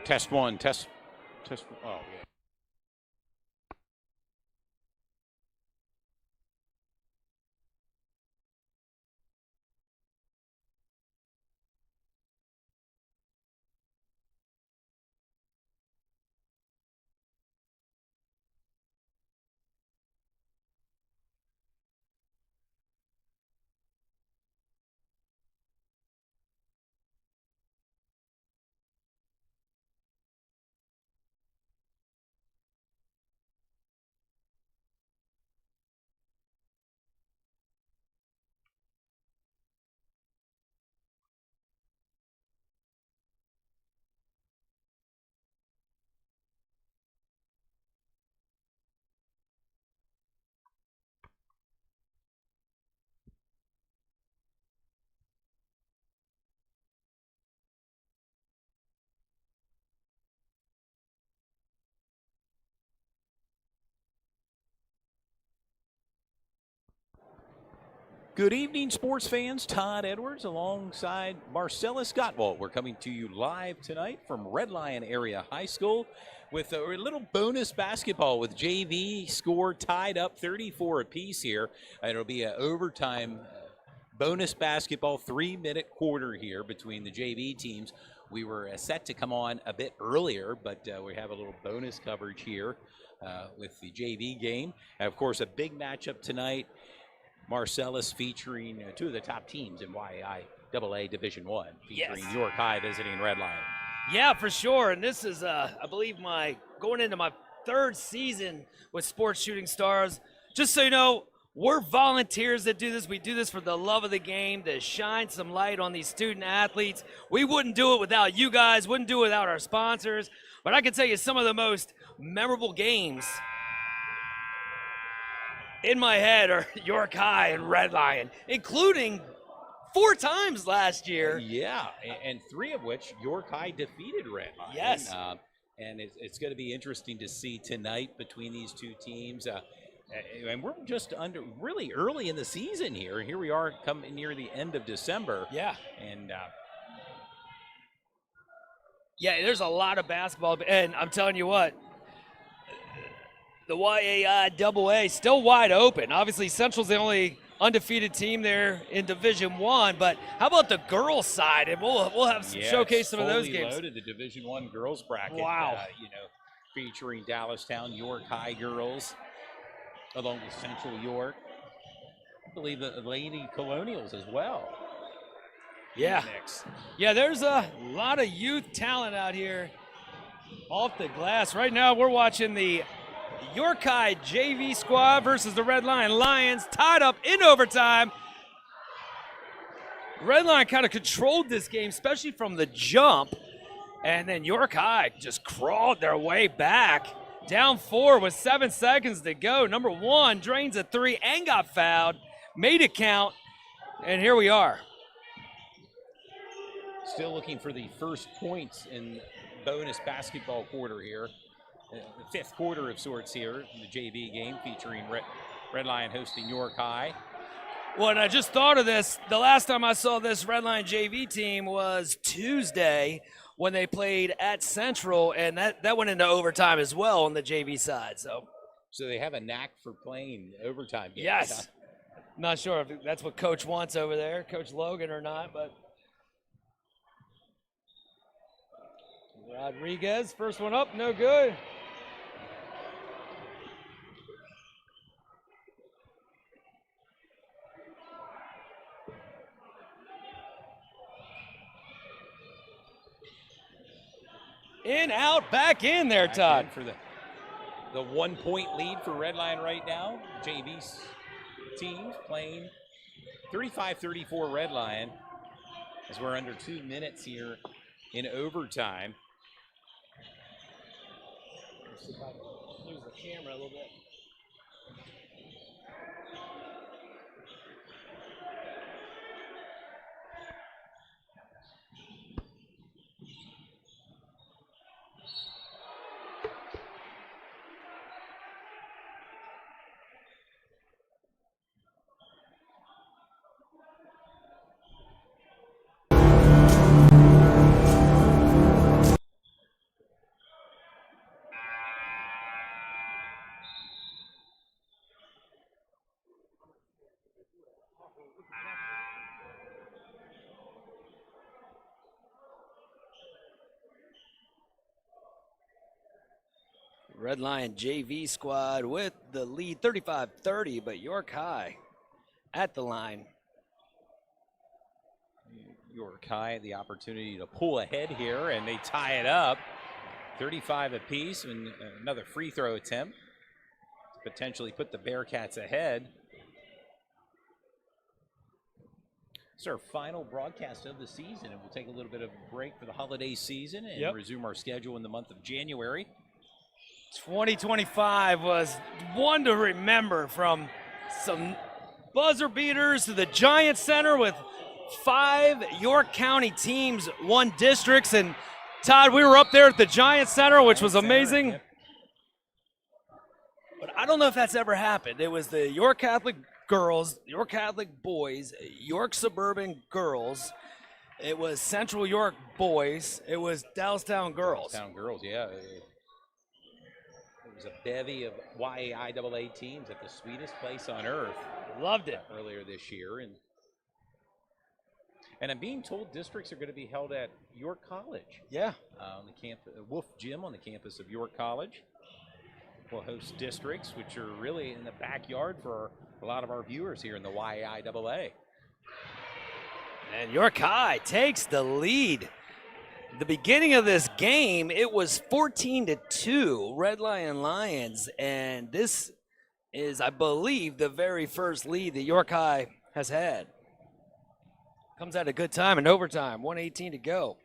Test one, test. Oh, yeah. Good evening, sports fans. Todd Edwards alongside Marcellus Gottwald. We're coming to you live tonight from Red Lion Area High School with a little bonus basketball with JV score tied up 34 apiece here. And it'll be an overtime bonus basketball 3-minute quarter here between the JV teams. We were set to come on a bit earlier, but we have a little bonus coverage here with the JV game. And of course, a big matchup tonight. Marcellus featuring two of the top teams in YAI Division I, featuring York High visiting Red Lion. Yeah, for sure. And this is, I believe, going into my third season with Sports Shooting Stars. Just so you know, we're volunteers that do this. We do this for the love of the game, to shine some light on these student athletes. We wouldn't do it without you guys, wouldn't do it without our sponsors. But I can tell you some of the most memorable games in my head are York High and Red Lion, including 4 times last year. Yeah, and 3 of which York High defeated Red Lion. Yes. And it's going to be interesting to see tonight between these two teams. And we're just really early in the season here. Here we are coming near the end of December. Yeah. And yeah, there's a lot of basketball. And I'm telling you what, the YAI AA still wide open. Obviously, Central's the only undefeated team there in Division I, but how about the girls' side? And we'll have showcase some of those games. Loaded the Division I girls bracket. Wow. Featuring Dallastown York High girls, along with Central York. I believe the Lady Colonials as well. Yeah. Yeah, there's a lot of youth talent out here off the glass. Right now, we're watching the York High JV squad versus the Red Lion Lions, tied up in overtime. Red Lion kind of controlled this game, especially from the jump. And then York High just crawled their way back. Down 4 with 7 seconds to go. Number 1 drains a 3 and got fouled. Made it count. And here we are. Still looking for the first points in bonus basketball quarter here. The 5th quarter of sorts here in the JV game, featuring Red Lion hosting York High. Well, and I just thought of this. The last time I saw this Red Lion JV team was Tuesday when they played at Central, and that went into overtime as well on the JV side. So they have a knack for playing overtime games. Yes. Not sure if that's what Coach wants over there, Coach Logan, or not, but Rodriguez, first one up, no good. In, out, back in there, Todd. For the 1-point lead for Red Lion right now. JV's teams playing 35-34 Red Lion as we're under 2 minutes here in overtime. Let's see if I can lose the camera a little bit. Red Lion JV squad with the lead 35-30, but York High at the line. York High the opportunity to pull ahead here, and they tie it up 35 apiece, and another free throw attempt to potentially put the Bearcats ahead. It's our final broadcast of the season, and we'll take a little bit of a break for the holiday season and resume our schedule in the month of January. 2025 was one to remember, from some buzzer beaters to the Giant Center with 5 York County teams won districts. And Todd, we were up there at the Giant Center, which was amazing. But I don't know if that's ever happened. It was the York Catholic girls, York Catholic boys, York Suburban girls. It was Central York boys. It was Dallastown girls. Dallastown girls, yeah. It was a bevy of YAIAA teams at the sweetest place on earth. Loved it. Earlier this year. And I'm being told districts are going to be held at York College. Yeah. On the campus, Wolf Gym on the campus of York College. We'll host districts, which are really in the backyard for a lot of our viewers here in the YAIAA. And York High takes the lead. The beginning of this game, it was 14-2, Red Lion Lions, and this is, I believe, the very first lead that York High has had. Comes at a good time in overtime, 1:18 to go.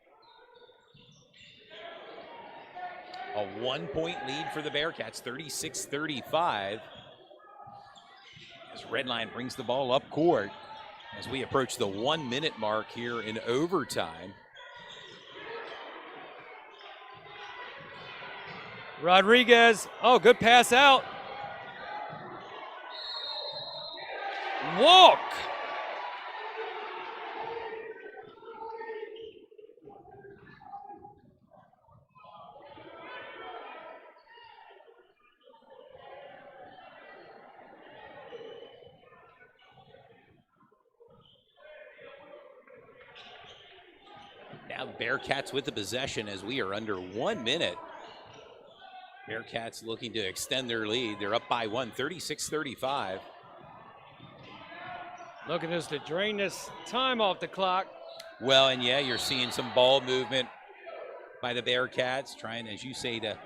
A 1-point lead for the Bearcats, 36-35. As Red Lion brings the ball up court as we approach the 1-minute mark here in overtime. Rodriguez, oh, good pass out. Walk. Now Bearcats with the possession as we are under 1 minute. Bearcats looking to extend their lead. They're up by 1, 36-35. Looking just to drain this time off the clock. Well, and yeah, you're seeing some ball movement by the Bearcats, trying, as you say, to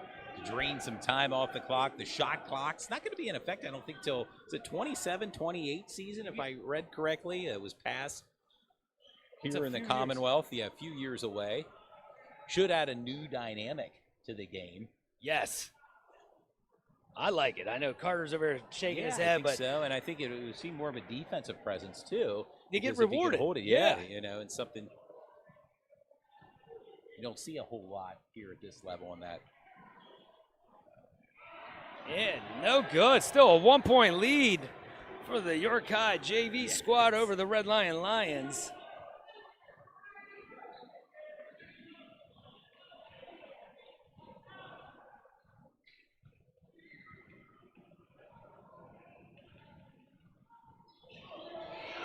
drain some time off the clock. The shot clock's not going to be in effect, I don't think, till, is it 27-28 season, if I read correctly? It was passed here in the Commonwealth. Yeah, a few years away. Should add a new dynamic to the game. Yes. I like it. I know Carter's over here shaking his I head, think but so, and I think it would seem more of a defensive presence too. You get because if you can rewarded. hold it, yeah, you know, and something you don't see a whole lot here at this level on that. Yeah, no good. Still a 1-point lead for the York High JV squad over the Red Lion Lions.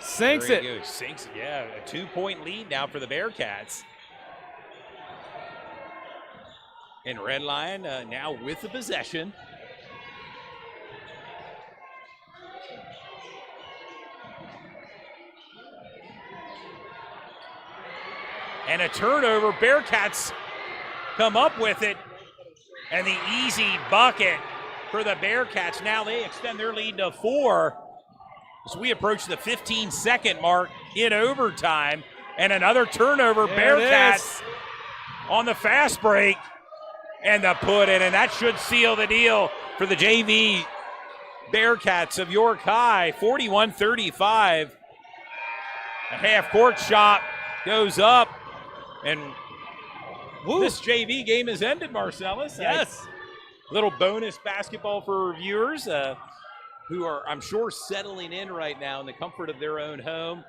Sinks There it. he goes. Sinks it. Yeah, a 2-point lead now for the Bearcats. And Red Lion now with the possession. And a turnover. Bearcats come up with it. And the easy bucket for the Bearcats. Now they extend their lead to 4. As we approach the 15-second mark in overtime. And another turnover. There Bearcats on the fast break. And the put in. And that should seal the deal for the JV Bearcats of York High. 41-35. A half-court shot goes up. And this JV game is ended, Marcellus. Yes. Little bonus basketball for viewers who are, I'm sure, settling in right now in the comfort of their own home,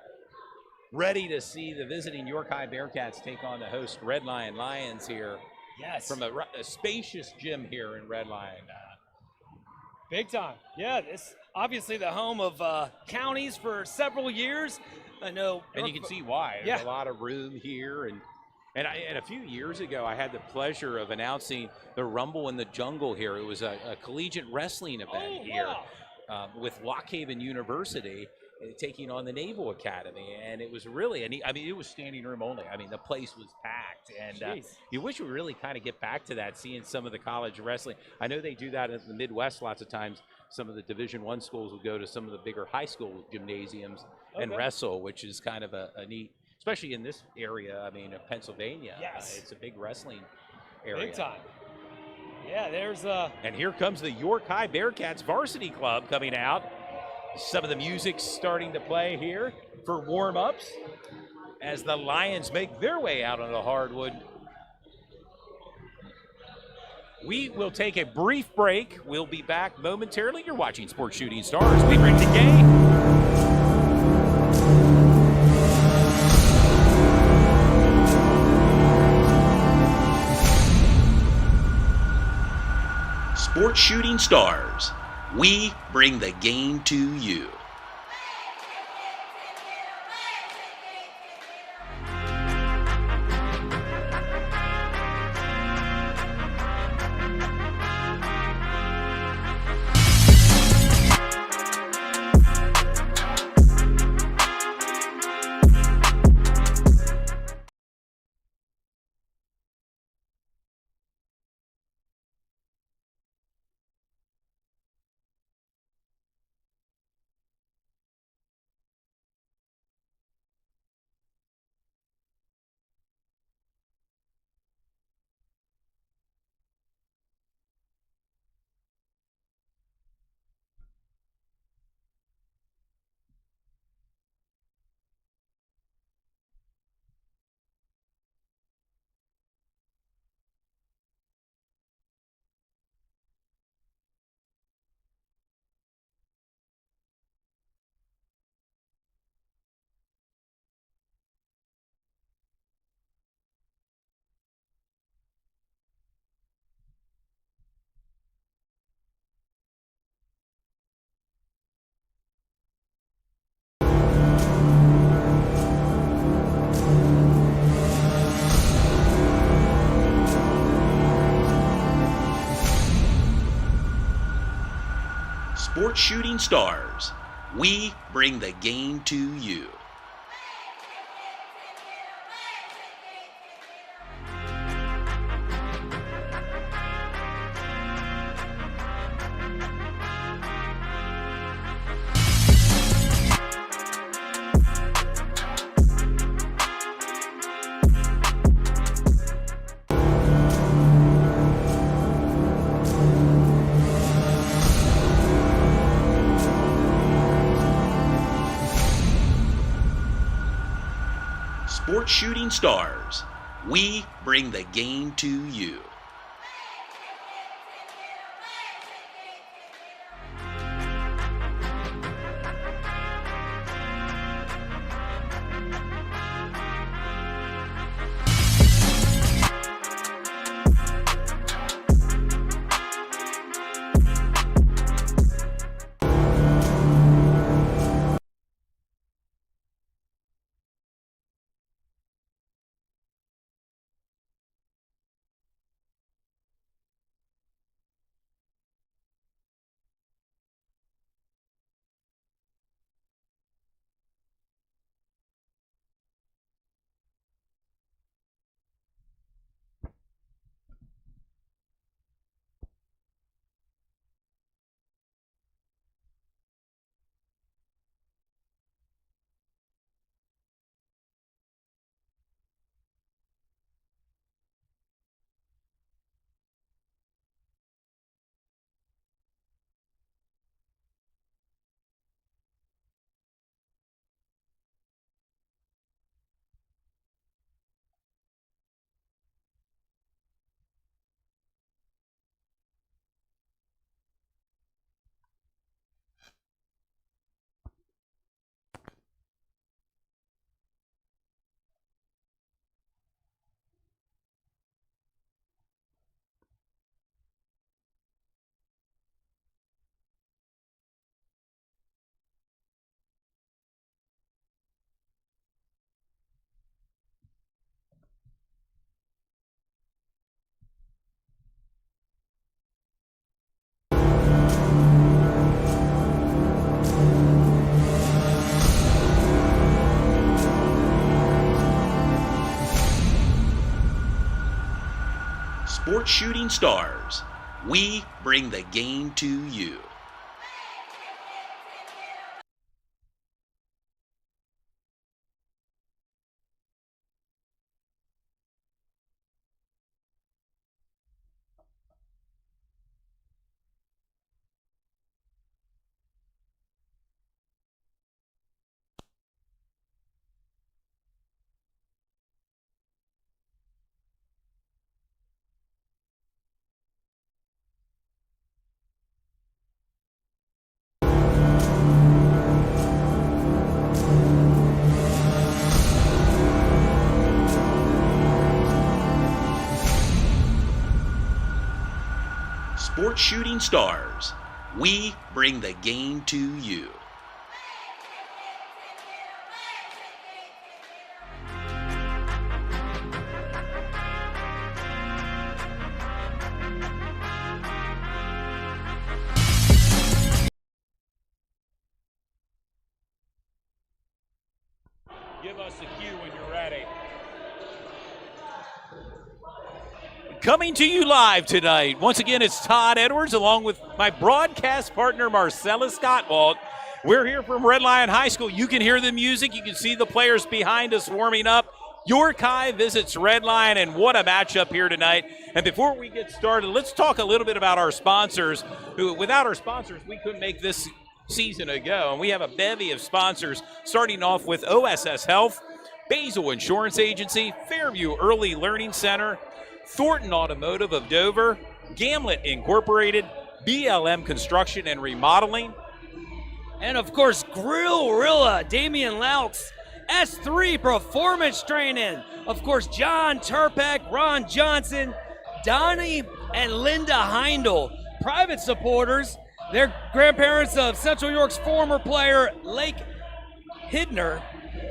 ready to see the visiting York High Bearcats take on the host Red Lion Lions here. Yes. From a spacious gym here in Red Lion. Big time. Yeah, it's obviously the home of counties for several years. I know. And you can see why. There's Yeah. a lot of room here, and a few years ago, I had the pleasure of announcing the Rumble in the Jungle here. It was a collegiate wrestling event here with Lock Haven University taking on the Naval Academy, and it was really, I mean, it was standing room only. I mean, the place was packed, and you wish we really kind of get back to that, seeing some of the college wrestling. I know they do that in the Midwest lots of times. Some of the Division I schools will go to some of the bigger high school gymnasiums and wrestle, which is kind of a neat, especially in this area. I mean, of Pennsylvania, it's a big wrestling area. Big time. Yeah, there's And here comes the York High Bearcats varsity club coming out. Some of the music's starting to play here for warm-ups as the Lions make their way out on the hardwood. We will take a brief break. We'll be back momentarily. You're watching Sports Shooting Stars. We bring the game. Sports Shooting Stars. We bring the game to you. Sports Shooting Stars. We bring the game to you. Sports Shooting Stars. We bring the game to you. Sports Shooting Stars. We bring the game to you. Sports Shooting Stars. We bring the game to you. Give us a cue when you're ready. Coming to you live tonight. Once again, it's Todd Edwards along with my broadcast partner, Marcellus Gottwald. We're here from Red Lion High School. You can hear the music. You can see the players behind us warming up. York High visits Red Lion, and what a matchup here tonight. And before we get started, let's talk a little bit about our sponsors. Without our sponsors, we couldn't make this season ago. And we have a bevy of sponsors, starting off with OSS Health, Basil Insurance Agency, Fairview Early Learning Center, Thornton Automotive of Dover, Gamlet Incorporated, BLM Construction and Remodeling, And of course, Grillrilla, Damian Laux, S3 Performance Training. Of course, John Turpek, Ron Johnson, Donnie and Linda Heindel. Private supporters, they're grandparents of Central York's former player, Lake Hidner.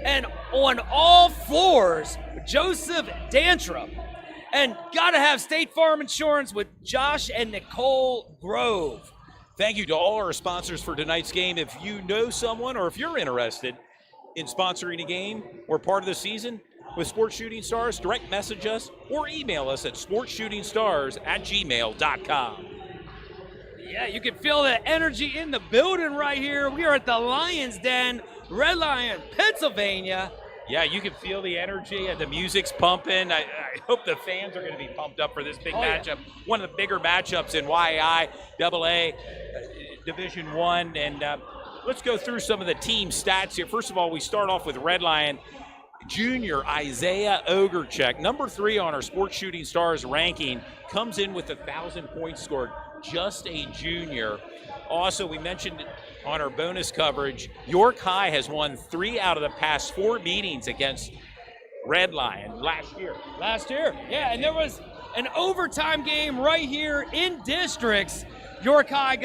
And on all floors, Joseph Dantrup. And gotta have State Farm Insurance with Josh and Nicole Grove. Thank you to all our sponsors for tonight's game. If you know someone or if you're interested in sponsoring a game or part of the season with Sports Shooting Stars, direct message us or email us at sportsshootingstars@gmail.com. Yeah, you can feel the energy in the building right here. We are at the Lions Den, Red Lion, Pennsylvania. Yeah, you can feel the energy and the music's pumping. I hope the fans are going to be pumped up for this big matchup. Yeah. One of the bigger matchups in YAI, AA, Division One. And let's go through some of the team stats here. First of all, we start off with Red Lion Junior Isaiah Ogerchek, number 3 on our Sports Shooting Stars ranking, comes in with 1,000 points scored. Just a junior. Also, we mentioned on our bonus coverage, York High has won 3 out of the past 4 meetings against Red Lion last year. Yeah, and there was an overtime game right here in districts. York High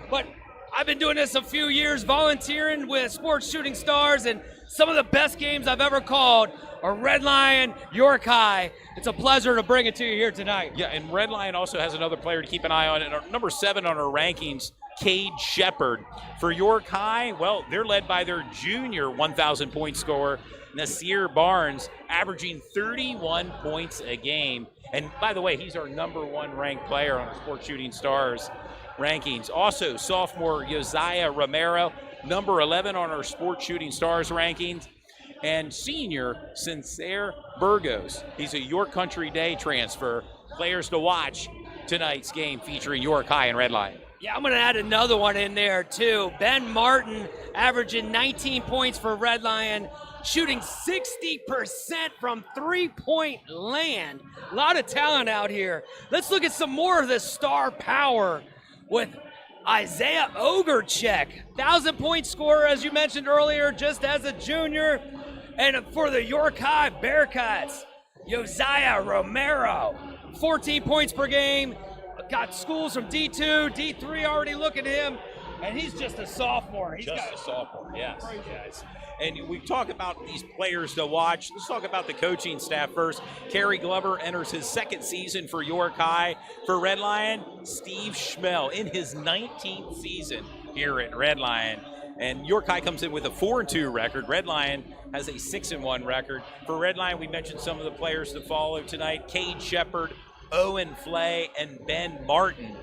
but I've been doing this a few years, volunteering with Sports Shooting Stars, and some of the best games I've ever called are Red Lion, York High. It's a pleasure to bring it to you here tonight. Yeah, and Red Lion also has another player to keep an eye on, and number 7 on our rankings, Cade Shepard. For York High, well, they're led by their junior 1,000 point scorer, Nasir Barnes, averaging 31 points a game. And by the way, he's our number 1 ranked player on our Sports Shooting Stars rankings. Also, sophomore Josiah Romero, number 11 on our Sports Shooting Stars rankings. And senior Sincere Burgos. He's a York Country Day transfer. Players to watch tonight's game featuring York High and Red Lion. Yeah, I'm going to add another one in there, too. Ben Martin averaging 19 points for Red Lion, shooting 60% from three-point land. A lot of talent out here. Let's look at some more of this star power with Isaiah Ogerchek. 1,000-point scorer, as you mentioned earlier, just as a junior. And for the York High Bearcats, Josiah Romero, 14 points per game. Got schools from D2, D3 already looking at him, and he's just a sophomore. He's just a sophomore, yes. And we talk about these players to watch. Let's talk about the coaching staff first. Kerry Glover enters his 2nd season for York High. For Red Lion, Steve Schmel in his 19th season here at Red Lion. And York High comes in with a 4-2 record. Red Lion has a 6-1 record. For Red Lion, we mentioned some of the players to follow tonight. Cade Shepard, Owen Flay and Ben Martin.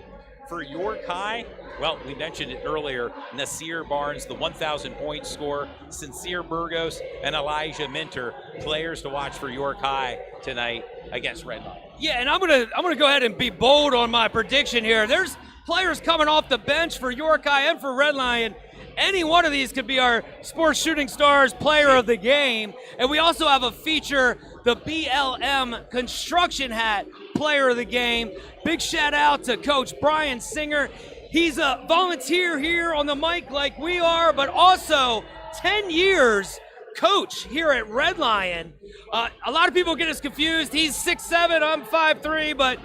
For York High, well, we mentioned it earlier, Nasir Barnes, the 1,000-point scorer, Sincere Burgos, and Elijah Minter, players to watch for York High tonight against Redline. Yeah, and I'm gonna go ahead and be bold on my prediction here. There's players coming off the bench for York High and for Red Lion. Any one of these could be our Sports Shooting Stars player of the game. And we also have a feature, the BLM construction hat player of the game. Big shout out to Coach Brian Singer. He's a volunteer here on the mic like we are, but also 10 years coach here at Red Lion. A lot of people get us confused. He's 6'7", I'm 5'3", but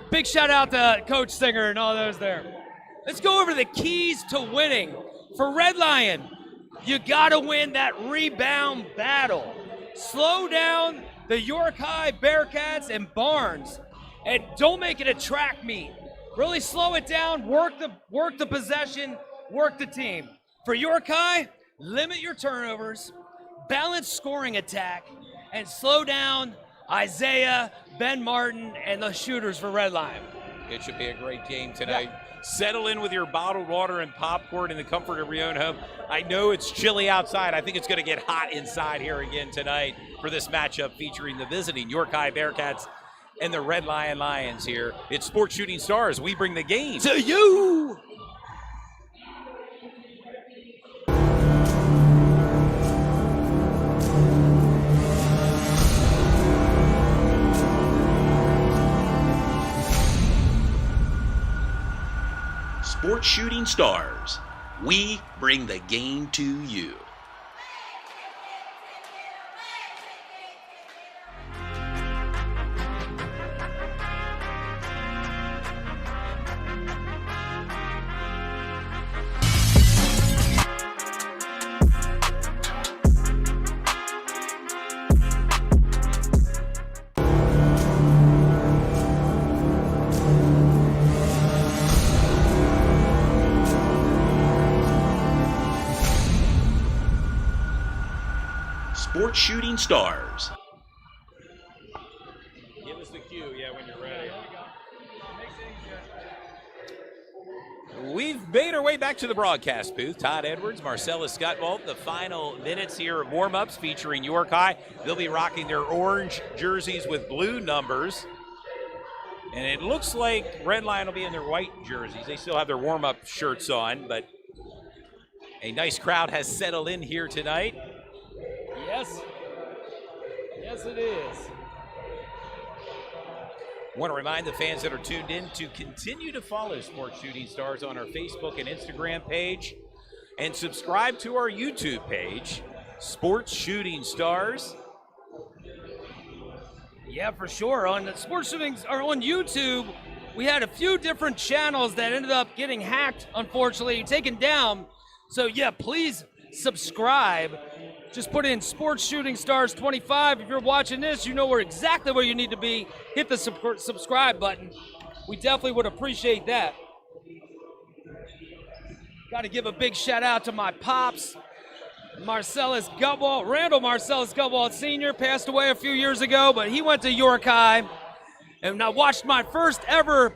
big shout out to Coach Singer and all those there. Let's go over the keys to winning. For Red Lion, you gotta win that rebound battle. Slow down the York High Bearcats and Barnes, and don't make it a track meet. Really slow it down, work the possession, work the team. For York High, limit your turnovers, balance scoring attack, and slow down Isaiah, Ben Martin, and the shooters for Red Lion. It should be a great game tonight. Yeah. Settle in with your bottled water and popcorn in the comfort of your own home. I know it's chilly outside. I think it's going to get hot inside here again tonight for this matchup featuring the visiting York High Bearcats and the Red Lion Lions here. It's Sports Shooting Stars. We bring the game to you. Sports Shooting Stars. We bring the game to you. Sports Shooting Stars. Give us the cue, when you're ready. We've made our way back to the broadcast booth. Todd Edwards, Marcellus Scottwalt, the final minutes here of warm-ups featuring York High. They'll be rocking their orange jerseys with blue numbers. And it looks like Red Lion will be in their white jerseys. They still have their warm-up shirts on, but a nice crowd has settled in here tonight. Yes, it is. I want to remind the fans that are tuned in to continue to follow Sports Shooting Stars on our Facebook and Instagram page and subscribe to our YouTube page, Sports Shooting Stars. Yeah, for sure. On the Sports Shootings or on YouTube, we had a few different channels that ended up getting hacked, unfortunately, taken down. So yeah, please subscribe. Just put in Sports Shooting Stars 25. If you're watching this, you know exactly where you need to be. Hit the subscribe button. We definitely would appreciate that. Got to give a big shout out to my pops, Marcellus Gutwalt. Randall Marcellus Gutwalt Sr. passed away a few years ago, but he went to York High. And I watched my first ever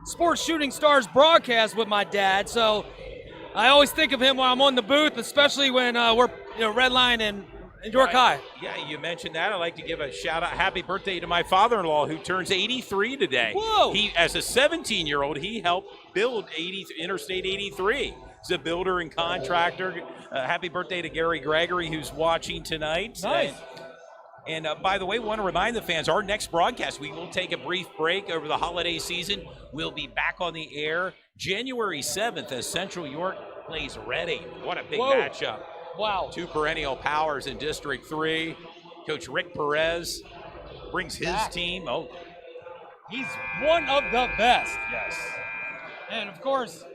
Sports Shooting Stars broadcast with my dad. So I always think of him when I'm on the booth, especially when we're Red Lion and York High. Yeah, you mentioned that. I'd like to give a shout out, happy birthday to my father-in-law who turns 83 today. Whoa! He, as a 17-year-old, he helped build Interstate 83. He's a builder and contractor. Happy birthday to Gary Gregory, who's watching tonight. Nice. And by the way, we want to remind the fans, our next broadcast, we will take a brief break over the holiday season. We'll be back on the air January 7th as Central York plays Reading. What a big matchup. Wow. Two perennial powers in District 3. Coach Rick Perez brings his team. Oh, he's one of the best. Yes. And, of course,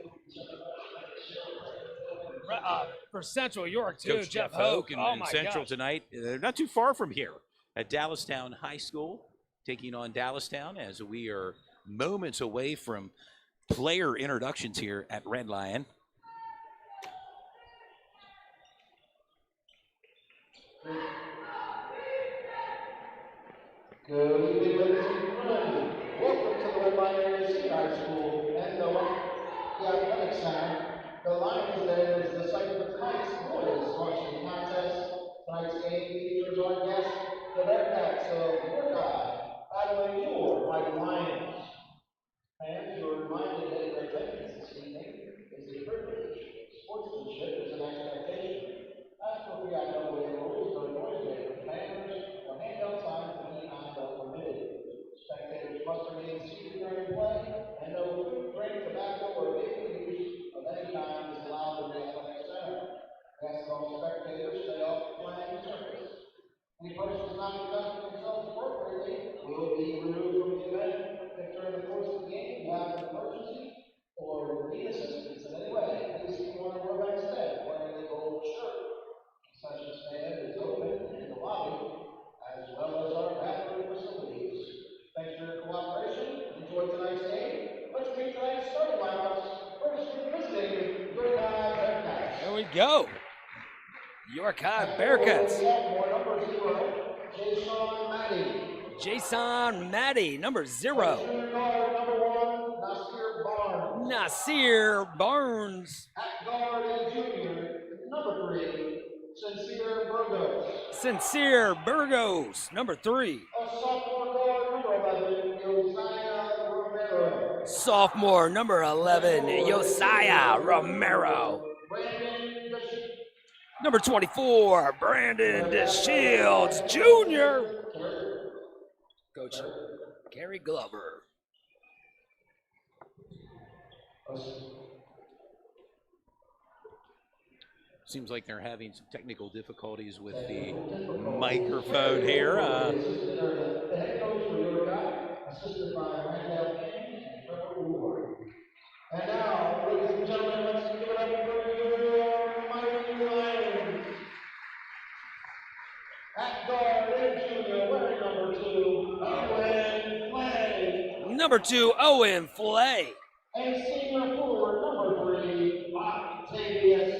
for Central York, too, Coach Jeff Hoke and Central gosh. tonight. They're not too far from here at Dallastown High School, taking on Dallastown as we are moments away from player introductions here at Red Lion. Good evening, ladies and gentlemen. Welcome to Red Lion Area Senior High School and the athletic center. The Lions there is the site for tonight's boys varsity contest. Tonight's game features our guests, the Bearcats of Buckeye, battling your Mighty Lions. Fans, you are reminded that your attendance this evening is a privilege. Sportsmanship is an expectation. As for the IAA rules, no noise makers, banners, or handheld signs of any kind are permitted. Spectators must remain seated during play, and no food, drink, tobacco, or vaping use of any kind is allowed in the athletic center. We ask that all spectators stay off the playing surface. Any persons not conducting themselves appropriately will be removed from the event. If during the course of the game you have an emergency or need assistance in any way, please see one of our back staff wearing a gold shirt. Concession stand is open in the lobby, as well as our bathroom facilities. Thanks for your cooperation. Enjoy tonight's game. Let's meet tonight's starting lineups. First, visiting York High Bearcats. There we go. York High Bearcats. Sophomore number 0, Jason Matty. Jason Matty, number 0. Junior guard number 1, Nasir Barnes. Nasir Barnes. At guard and junior, number 3, Sincere Burgos. Sincere Burgos, number 3. A sophomore guard number 11, Josiah Romero. Sophomore, number 11, Josiah Romero. Brandon Bishop. Number 24, Brandon DeShields Jr. Coach Gary Glover. Seems like they're having some technical difficulties with the microphone here. The head coach for York High, assisted by Randall King and Trevor Ward. And now, ladies and gentlemen, let's give it up for your Mighty Lions. At guard and junior, wearing number 2, Owen Flay. Number 2, Owen Flay. And senior forward, number 3, Octavius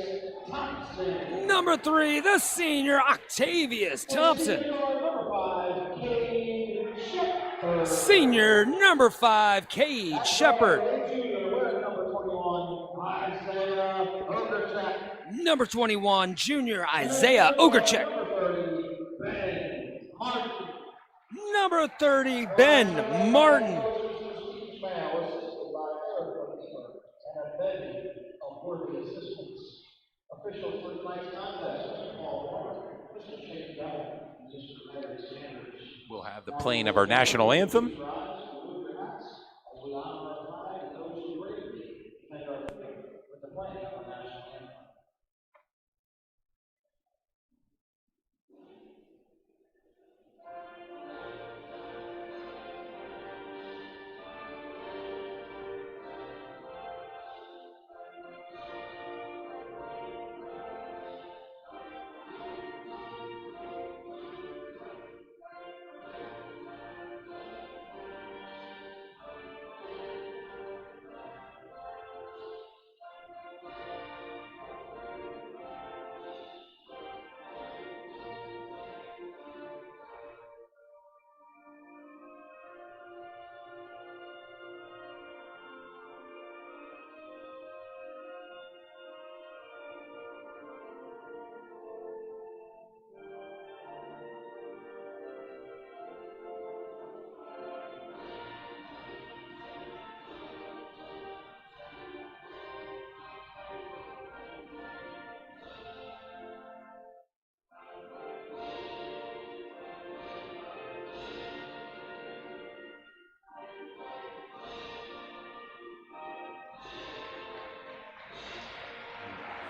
Thompson. Number 3, the senior Octavius Thompson. Senior number 5, Cade Shepard. Senior number 5, Cade Shepard. And junior, wearing number 21, Isaiah Overcheck. Number 21, junior Isaiah Ogrechek. Number 30, Ben Number Martin. 30, Ben Martin. Officials for tonight's contest, Mr. Paul Warren, Mr. Shane Devil, and Mr. Larry Sanders. We'll have the playing of our national anthem. As we honor our flag and those who bravely defend our freedom with the playing of our national anthem.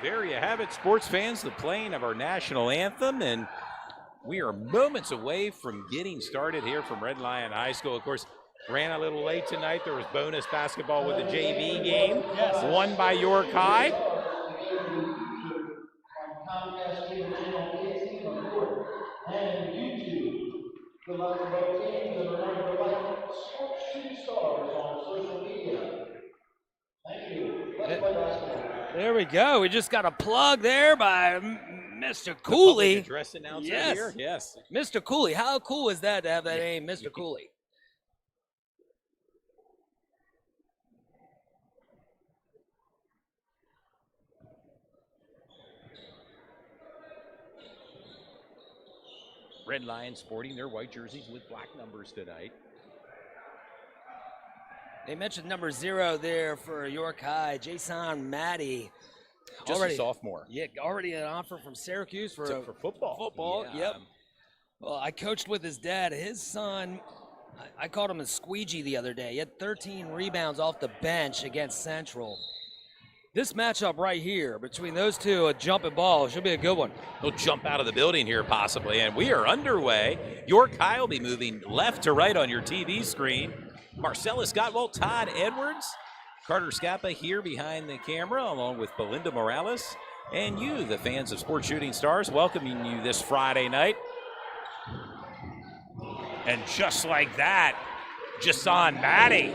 There you have it, sports fans, the playing of our national anthem, and we are moments away from getting started here from Red Lion High School. Of course, ran a little late tonight. There was bonus basketball with the JV game, won by York High. And YouTube, the love of both teams, and remember to like Sports Shooting Stars on social media. Thank you. Let's play basketball. There we go. We just got a plug there by Mr. Public Cooley. address announcer Yes. here. Yes. Mr. Cooley. How cool is that to have that name, Mr. Cooley? Red Lions sporting their white jerseys with black numbers tonight. They mentioned number 0 there for York High, Jason Maddie. Just a sophomore. Yeah, already an offer from Syracuse for football. Football, Yeah. yep. Well, I coached with his dad. His son, I called him a squeegee the other day. He had 13 rebounds off the bench against Central. This matchup right here between those two, a jumping ball, should be a good one. He'll jump out of the building here possibly, and we are underway. York High will be moving left to right on your TV screen. Marcellus Gottwald, Todd Edwards, Carter Scappa here behind the camera, along with Belinda Morales, and you, the fans of Sports Shooting Stars, welcoming you this Friday night. And just like that, Jason Maddie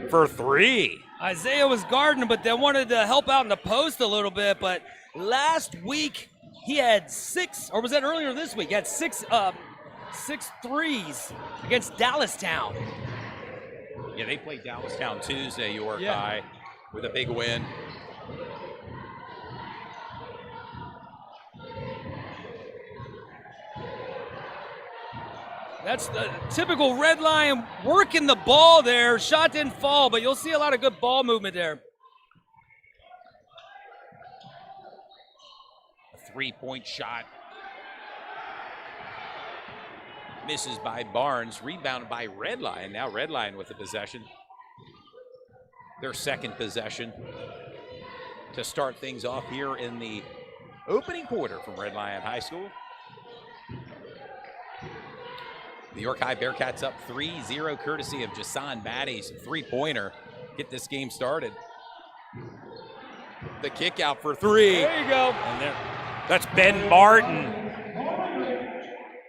for 3. Isaiah was guarding, but they wanted to help out in the post a little bit. But last week he had 6, or was that earlier this week? He had 6 threes against Dallastown. Yeah, they played Dallastown Tuesday, York High, with a big win. That's the typical Red Lion working the ball there. Shot didn't fall, but you'll see a lot of good ball movement there. A 3-point shot. Misses by Barnes, rebounded by Red Lion. Now Red Lion with the possession. Their second possession to start things off here in the opening quarter from Red Lion High School. The York High Bearcats up 3-0 courtesy of Jason Maddie's 3-pointer. Get this game started. The kick out for 3. There you go. And that's Ben Martin.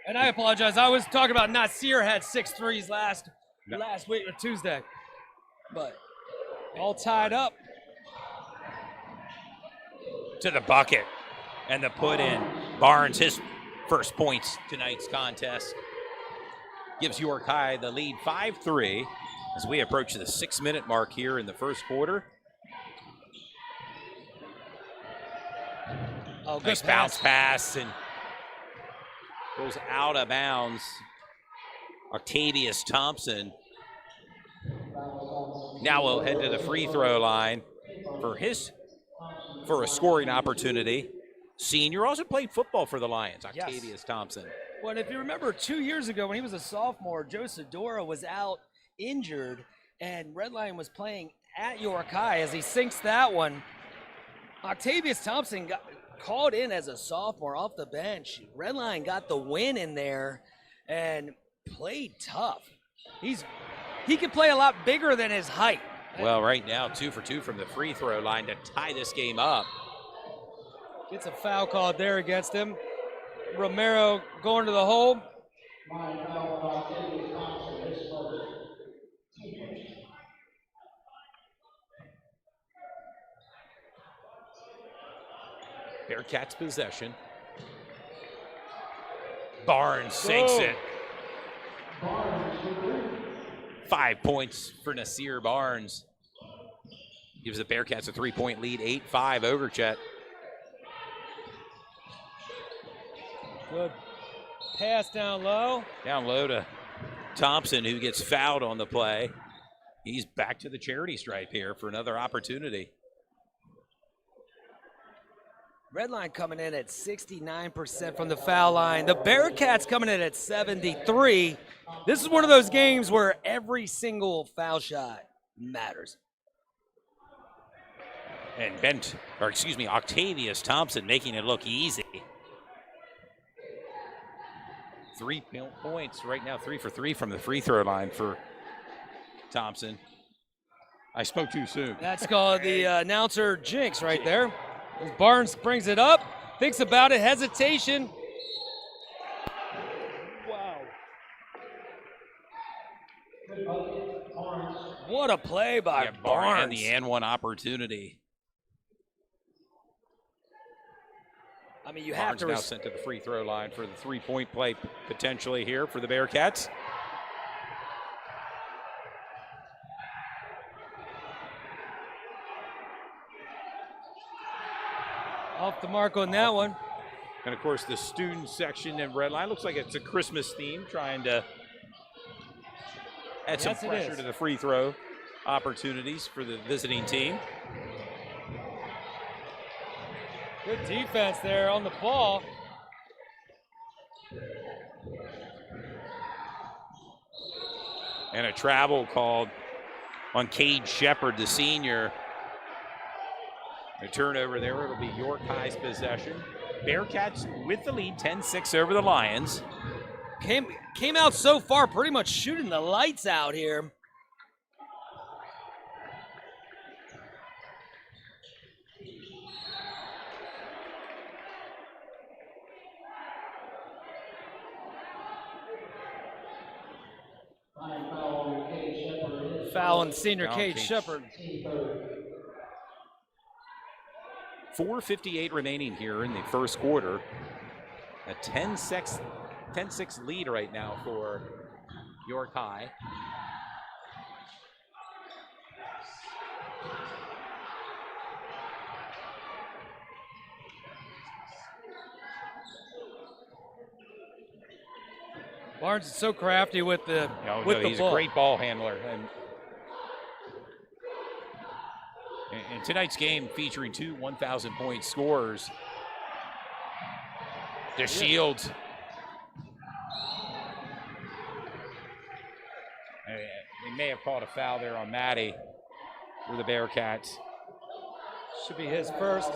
And I apologize. I was talking about Nasir had 6 threes last week or Tuesday. But all tied up. To the bucket. And the put in. Barnes, his first points tonight's contest. Gives York High the lead 5-3 as we approach the 6-minute mark here in the first quarter. Oh, good nice bounce pass and goes out of bounds. Octavius Thompson now will head to the free throw line for a scoring opportunity. Senior, also played football for the Lions, Octavius Thompson. Well, if you remember 2 years ago when he was a sophomore, Joe Sedora was out injured, and Red Lion was playing at York High as he sinks that one. Octavius Thompson got called in as a sophomore off the bench. Red Lion got the win in there and played tough. He could play a lot bigger than his height. Well, right now, 2 for 2 from the free throw line to tie this game up. Gets a foul called there against him. Romero going to the hole. Bearcats possession. Barnes sinks it. 5 points for Nasir Barnes. Gives the Bearcats a 3-point lead, 8-5 over Chet. Good pass down low. Down low to Thompson, who gets fouled on the play. He's back to the charity stripe here for another opportunity. Red Line coming in at 69% from the foul line. The Bearcats coming in at 73. This is one of those games where every single foul shot matters. And Octavius Thompson making it look easy. 3 points right now, 3 for 3 from the free throw line for Thompson. I spoke too soon. That's called the announcer jinx right there. As Barnes brings it up, thinks about it, hesitation. Wow. What a play by Barnes. And the and one opportunity. I mean, you Barnes have to now sent to the free throw line for the 3-point play potentially here for the Bearcats. Off the mark on that one. And of course, the student section in Redline looks like it's a Christmas theme, trying to add some Yes, it pressure is. to the free throw opportunities for the visiting team. Good defense there on the ball. And a travel called on Cade Shepard, the senior. A turnover there. It'll be York High's possession. Bearcats with the lead, 10-6 over the Lions. Came out so far pretty much shooting the lights out here. Foul on senior Foul Cade Cade Shepard. 4:58 remaining here in the first quarter. A 10-6 lead right now for York High. Barnes is so crafty with the He's ball. a great ball handler. And tonight's game featuring two 1,000-point scorers. DeShields. They may have called a foul there on Maddie for the Bearcats. Should be his first.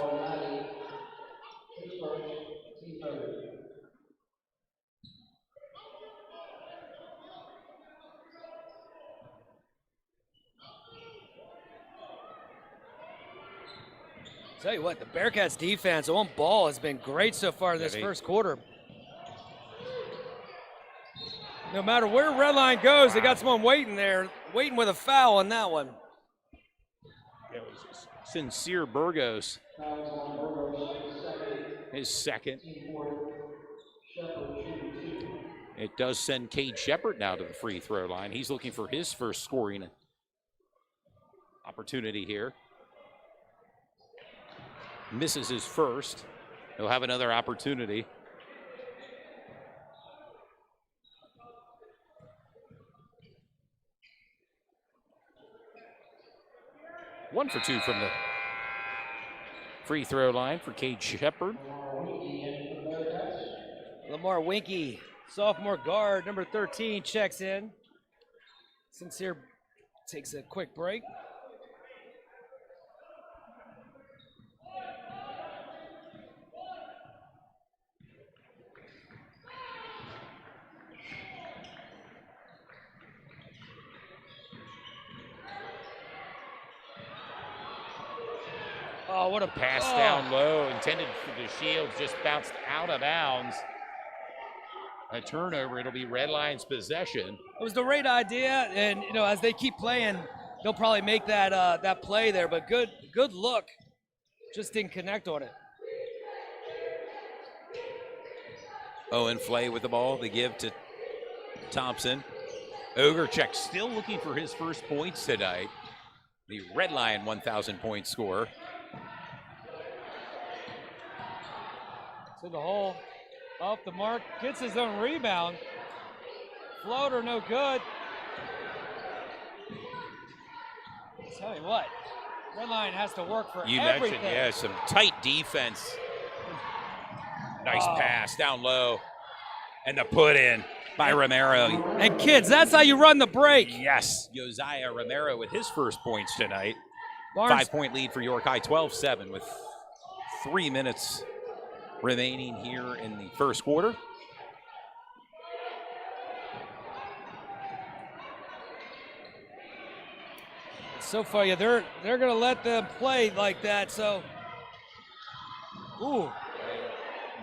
Tell you what, the Bearcats defense on ball has been great so far in this first quarter. No matter where Redline goes, they got someone waiting there, waiting with a foul on that one. It was Sincere Burgos. His second. It does send Cade Shepard now to the free throw line. He's looking for his first scoring opportunity here. Misses his first. He'll have another opportunity. One for two from the free throw line for Cade Shepard. Lamar Winky, sophomore guard, number 13, checks in. Sincere takes a quick break. Oh, what a Pass down low, intended for the Shields, just bounced out of bounds. A turnover, it'll be Red Lions possession. It was the right idea, and as they keep playing, they'll probably make that play there. But good look, just didn't connect on it. Owen Flay with the ball, the give to Thompson. Ogrechek still looking for his first points tonight. The Red Lion 1,000-point scorer. To the hole, off the mark, gets his own rebound. Floater, no good. Tell you what, Redline has to work for everything. Mentioned, some tight defense. Nice pass down low, and the put in by Romero. And kids, that's how you run the break. Yes, Josiah Romero with his first points tonight. Barnes, 5-point lead for York High, 12-7 with 3 minutes remaining here in the first quarter. so far, yeah, they're gonna let them play like that. So, ooh,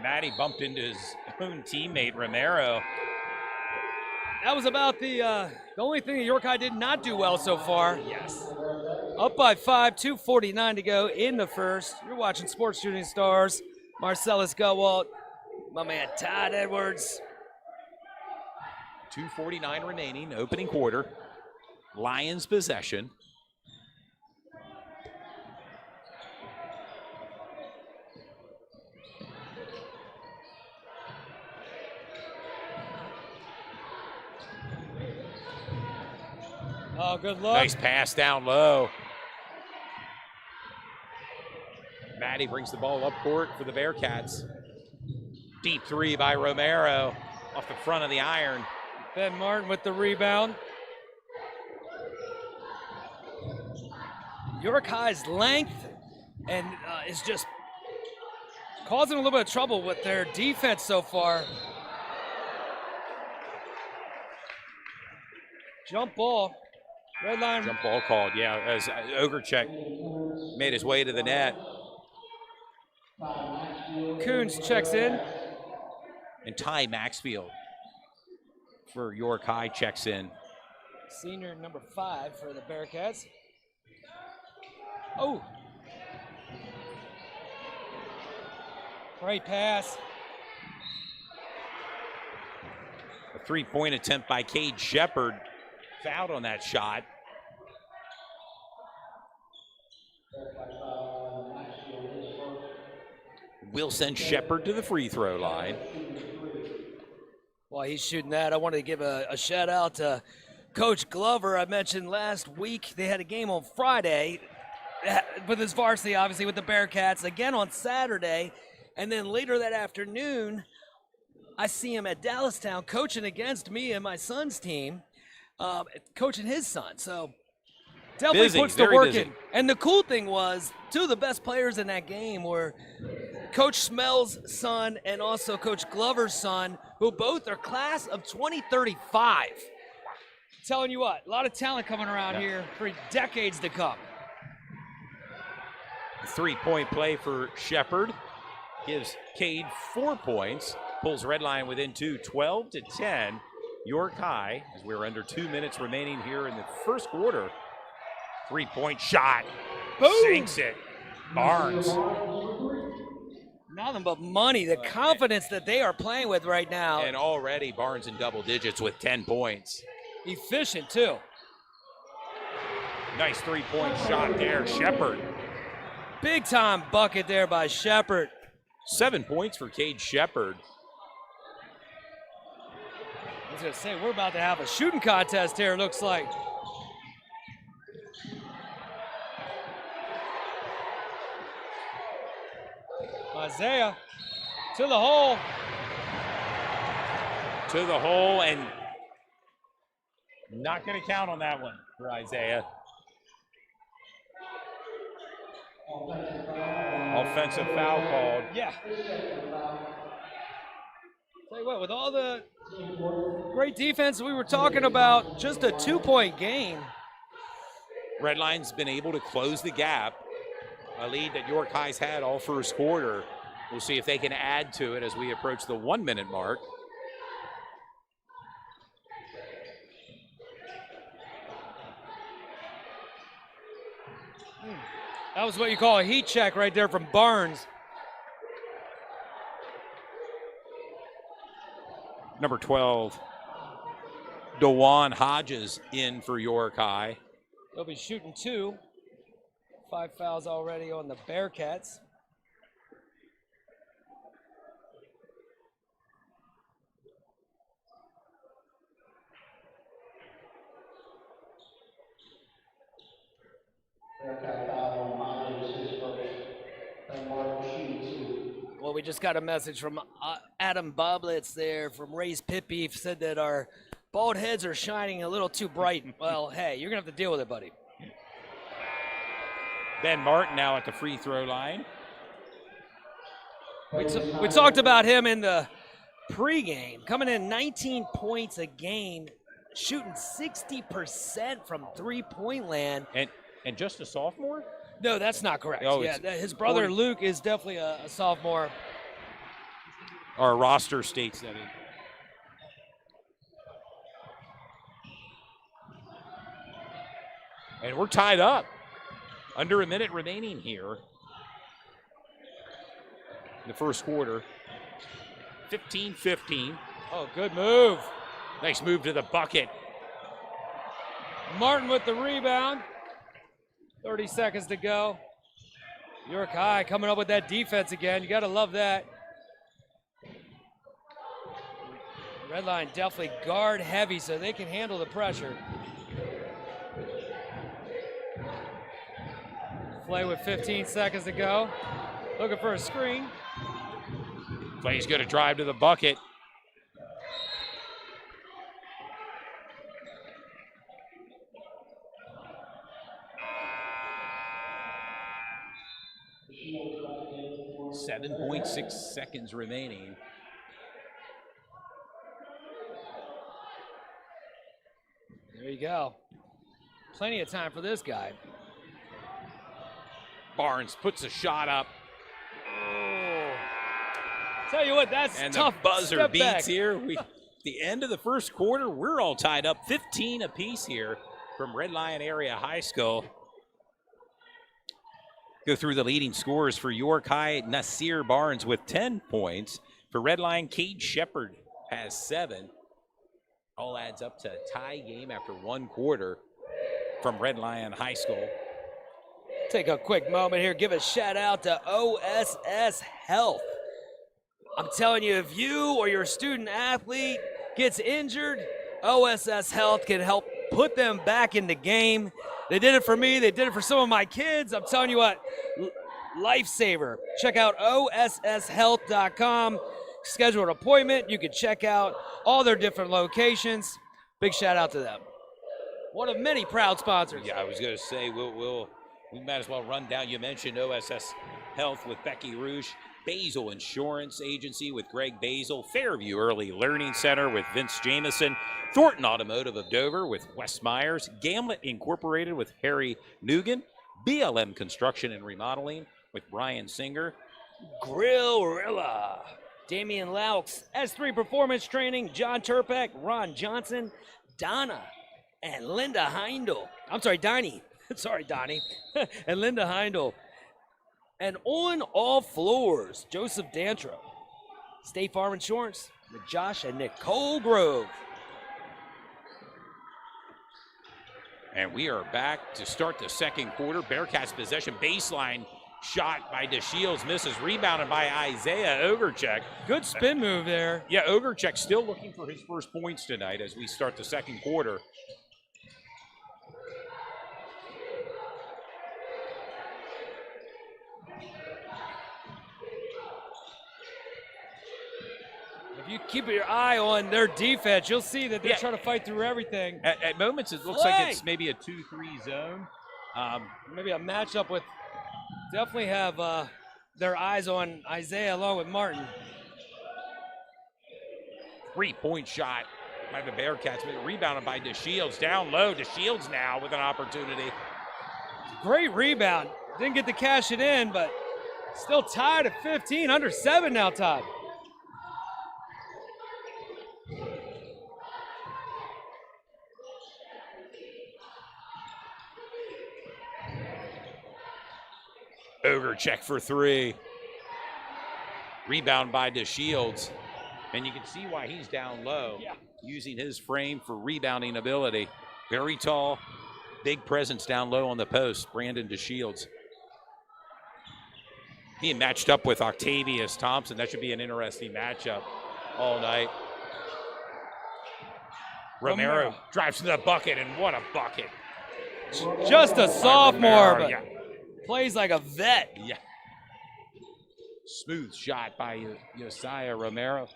Matty bumped into his own teammate Romero. that was about the only thing that York High did not do well so far. Yes. Up by 5, 2:49 to go in the first. You're watching Sports Shooting Stars. Marcellus Gutwalt, my man Todd Edwards. 2:49 remaining, opening quarter. Lions possession. Oh, good luck. Nice pass down low. Maddie brings the ball up court for the Bearcats. Deep three by Romero off the front of the iron. Ben Martin with the rebound. York High's length and is just causing a little bit of trouble with their defense so far. Jump ball. Red line. Jump ball called, yeah, as Ogrechek made his way to the net. Coons checks in. And Ty Maxfield for York High checks in. Senior number 5 for the Bearcats. Oh. Great pass. A three-point attempt by Cade Shepard. Fouled on that shot. We'll send Shepard to the free throw line. While he's shooting that, I wanted to give a shout out to Coach Glover. I mentioned last week they had a game on Friday with his varsity, obviously, with the Bearcats, again on Saturday. And then later that afternoon, I see him at Dallastown coaching against me and my son's team, coaching his son. So definitely Busy, puts the very work busy. in. And the cool thing was, two of the best players in that game were Coach Smell's son and also Coach Glover's son, who both are class of 2035. Telling you what, a lot of talent coming around here for decades to come. Three-point play for Shepard. Gives Cade 4 points. Pulls Redline within 2, 12-10. York High, as we're under 2 minutes remaining here in the first quarter. Three-point shot. Boom. Sinks it. Barnes. Nothing but money, the confidence that they are playing with right now. And already Barnes in double digits with 10 points. Efficient, too. Nice three-point shot there, Shepard. Big time bucket there by Shepard. 7 points for Cade Shepard. I was going to say, we're about to have a shooting contest here, it looks like. Isaiah to the hole. To the hole, and not going to count on that one for Isaiah. Offensive foul called. Yeah. Tell you what, with all the great defense we were talking about, just a 2-point game. Redline's been able to close the gap, a lead that York High's had all first quarter. We'll see if they can add to it as we approach the 1 minute mark. That was what you call a heat check right there from Barnes. Number 12, DeJuan Hodges in for York High. They'll be shooting 2. 5 fouls already on the Bearcats. Well, we just got a message from Adam Boblitz there from Ray's Pippi. Said that our bald heads are shining a little too bright. Well, hey, you're going to have to deal with it, buddy. Ben Martin now at the free throw line. We talked about him in the pregame, coming in 19 points a game, shooting 60% from three-point land. And just a sophomore? No, that's not correct. Oh, yeah, his brother 40. Luke is definitely a sophomore. Our roster states that. And we're tied up. Under a minute remaining here in the first quarter. 15-15. Oh, good move. Nice move to the bucket. Martin with the rebound. 30 seconds to go. York High coming up with that defense again. You got to love that. Redline definitely guard heavy so they can handle the pressure. Flay with 15 seconds to go. Looking for a screen. Flay's going to drive to the bucket. .6 seconds remaining. There you go. Plenty of time for this guy. Barnes puts a shot up. Oh. Tell you what, that's And tough. the buzzer Step beats back. here. The end of the first quarter, we're all tied up 15 apiece here from Red Lion Area High School. Go through the leading scores for York High. Nasir Barnes with 10 points. For Red Lion, Cade Shepard has 7. All adds up to a tie game after one quarter from Red Lion High School. Take a quick moment here. Give a shout out to OSS Health. I'm telling you, if you or your student athlete gets injured, OSS Health can help put them back in the game. They did it for me. They did it for some of my kids. I'm telling you what, lifesaver. Check out OSSHealth.com. Schedule an appointment. You can check out all their different locations. Big shout out to them. One of many proud sponsors. Yeah, I was going to say, we might as well run down. You mentioned OSS Health with Becky Rouge, Basil Insurance Agency with Greg Basil, Fairview Early Learning Center with Vince Jameson, Thornton Automotive of Dover with Wes Myers, Gamlet Incorporated with Harry Nugent, BLM Construction and Remodeling with Brian Singer, Grillrilla, Damian Laux, S3 Performance Training, John Turpek, Ron Johnson, Donna, and Linda Heindel. I'm sorry, Donnie. Sorry, Donnie. And Linda Heindel. And On All Floors, Joseph Dantro. State Farm Insurance with Josh and Nicole Grove. and we are back to start the second quarter. Bearcats possession, baseline shot by DeShields, misses, rebounded by Isaiah Ogrechek. Good spin move there. Yeah, Ogrechek still looking for his first points tonight as we start the second quarter. If you keep your eye on their defense, you'll see that they're trying to fight through everything. At moments, it looks like it's maybe a 2-3 zone. Maybe a matchup with, definitely have their eyes on Isaiah along with Martin. 3-point shot by the Bearcats, but rebounded by DeShields. Down low, DeShields now with an opportunity. Great rebound. Didn't get to cash it in, but still tied at 15, under 7 now, Todd. Ogrechek for 3. Rebound by DeShields. And you can see why he's down low, using his frame for rebounding ability. Very tall, big presence down low on the post, Brandon DeShields. Being matched up with Octavius Thompson. That should be an interesting matchup all night. Romero drives to the bucket, and what a bucket. Just a sophomore, Romero, but plays like a vet. Yeah. Smooth shot by Josiah Romero.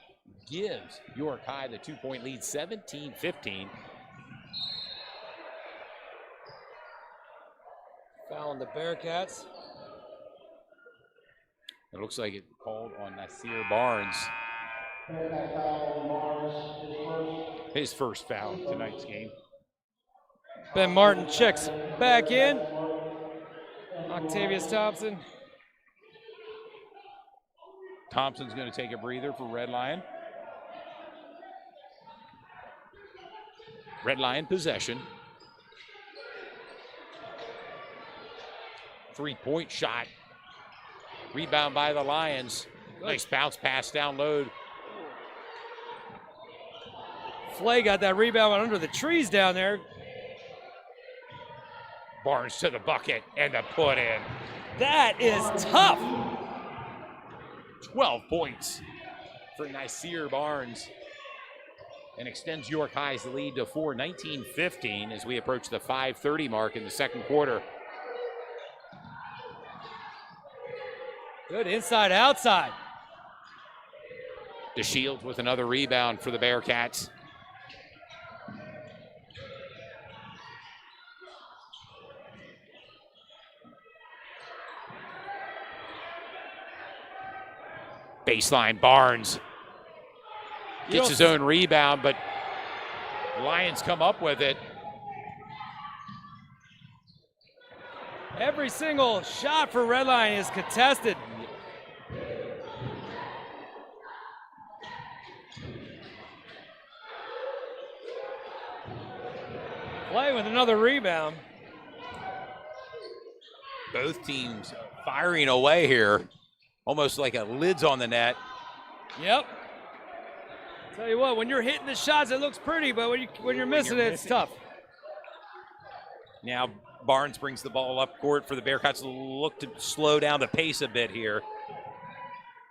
Gives York High the 2-point lead, 17-15. Fouling the Bearcats. It looks like it called on Nasir Barnes. His first foul in tonight's game. Ben Martin checks back in. Octavius Thompson. Thompson's going to take a breather for Red Lion. Red Lion possession. 3-point shot. Rebound by the Lions. Nice bounce pass down low. Flay got that rebound under the trees down there. Barnes to the bucket and the put in. That is tough. 12 points for Nasir Barnes and extends York High's lead to 4, 19-15 as we approach the 5:30 mark in the second quarter. Good inside, outside. DeShields with another rebound for the Bearcats. Baseline, Barnes gets his own rebound, but Lions come up with it. Every single shot for Redline is contested. Play with another rebound. Both teams firing away here, almost like a lids on the net. Yep. Tell you what, when you're hitting the shots, it looks pretty, but when you're missing it, it's tough. Now Barnes brings the ball up court for the Bearcats to look to slow down the pace a bit here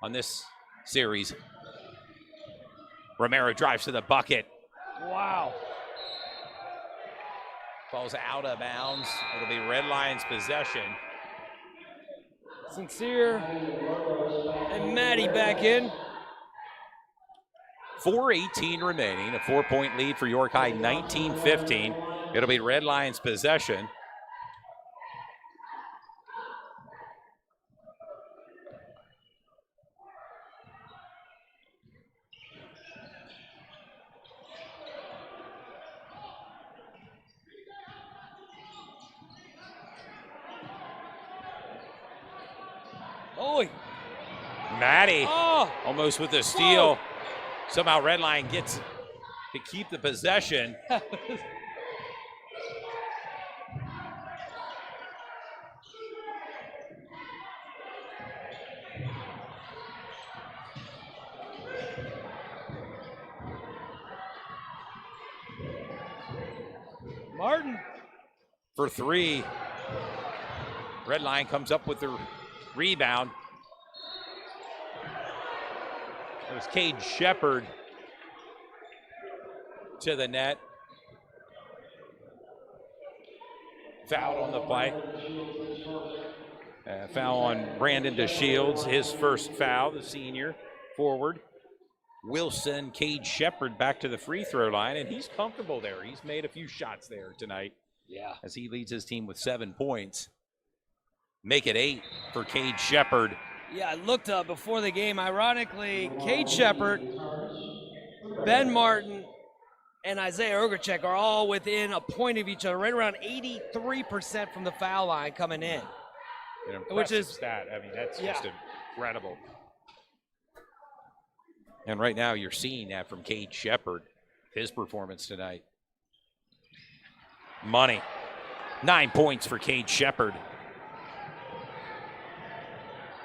on this series. Romero drives to the bucket. Wow. Falls out of bounds. It'll be Red Lions possession. Sincere and Maddie back in. 4:18 remaining, a 4-point lead for York High, 19-15. It'll be Red Lions possession. Boy. Maddie Oh. almost with a steal. Somehow Redline gets to keep the possession. Martin. For three. Redline comes up with the rebound. It was Cade Shepard to the net. Foul on the play. Foul on Brandon DeShields, his first foul, the senior forward. Will send Cade Shepard back to the free throw line, and he's comfortable there. He's made a few shots there tonight. Yeah. As he leads his team with 7 points. Make it 8 for Cade Shepard. Yeah, I looked up before the game. Ironically, Cade Shepard, Ben Martin, and Isaiah Ogorchek are all within a point of each other, right around 83% from the foul line coming in. An impressive Which is- stat. I mean, that's Yeah. just incredible. And right now you're seeing that from Cade Shepard, his performance tonight. Money. 9 points for Cade Shepard.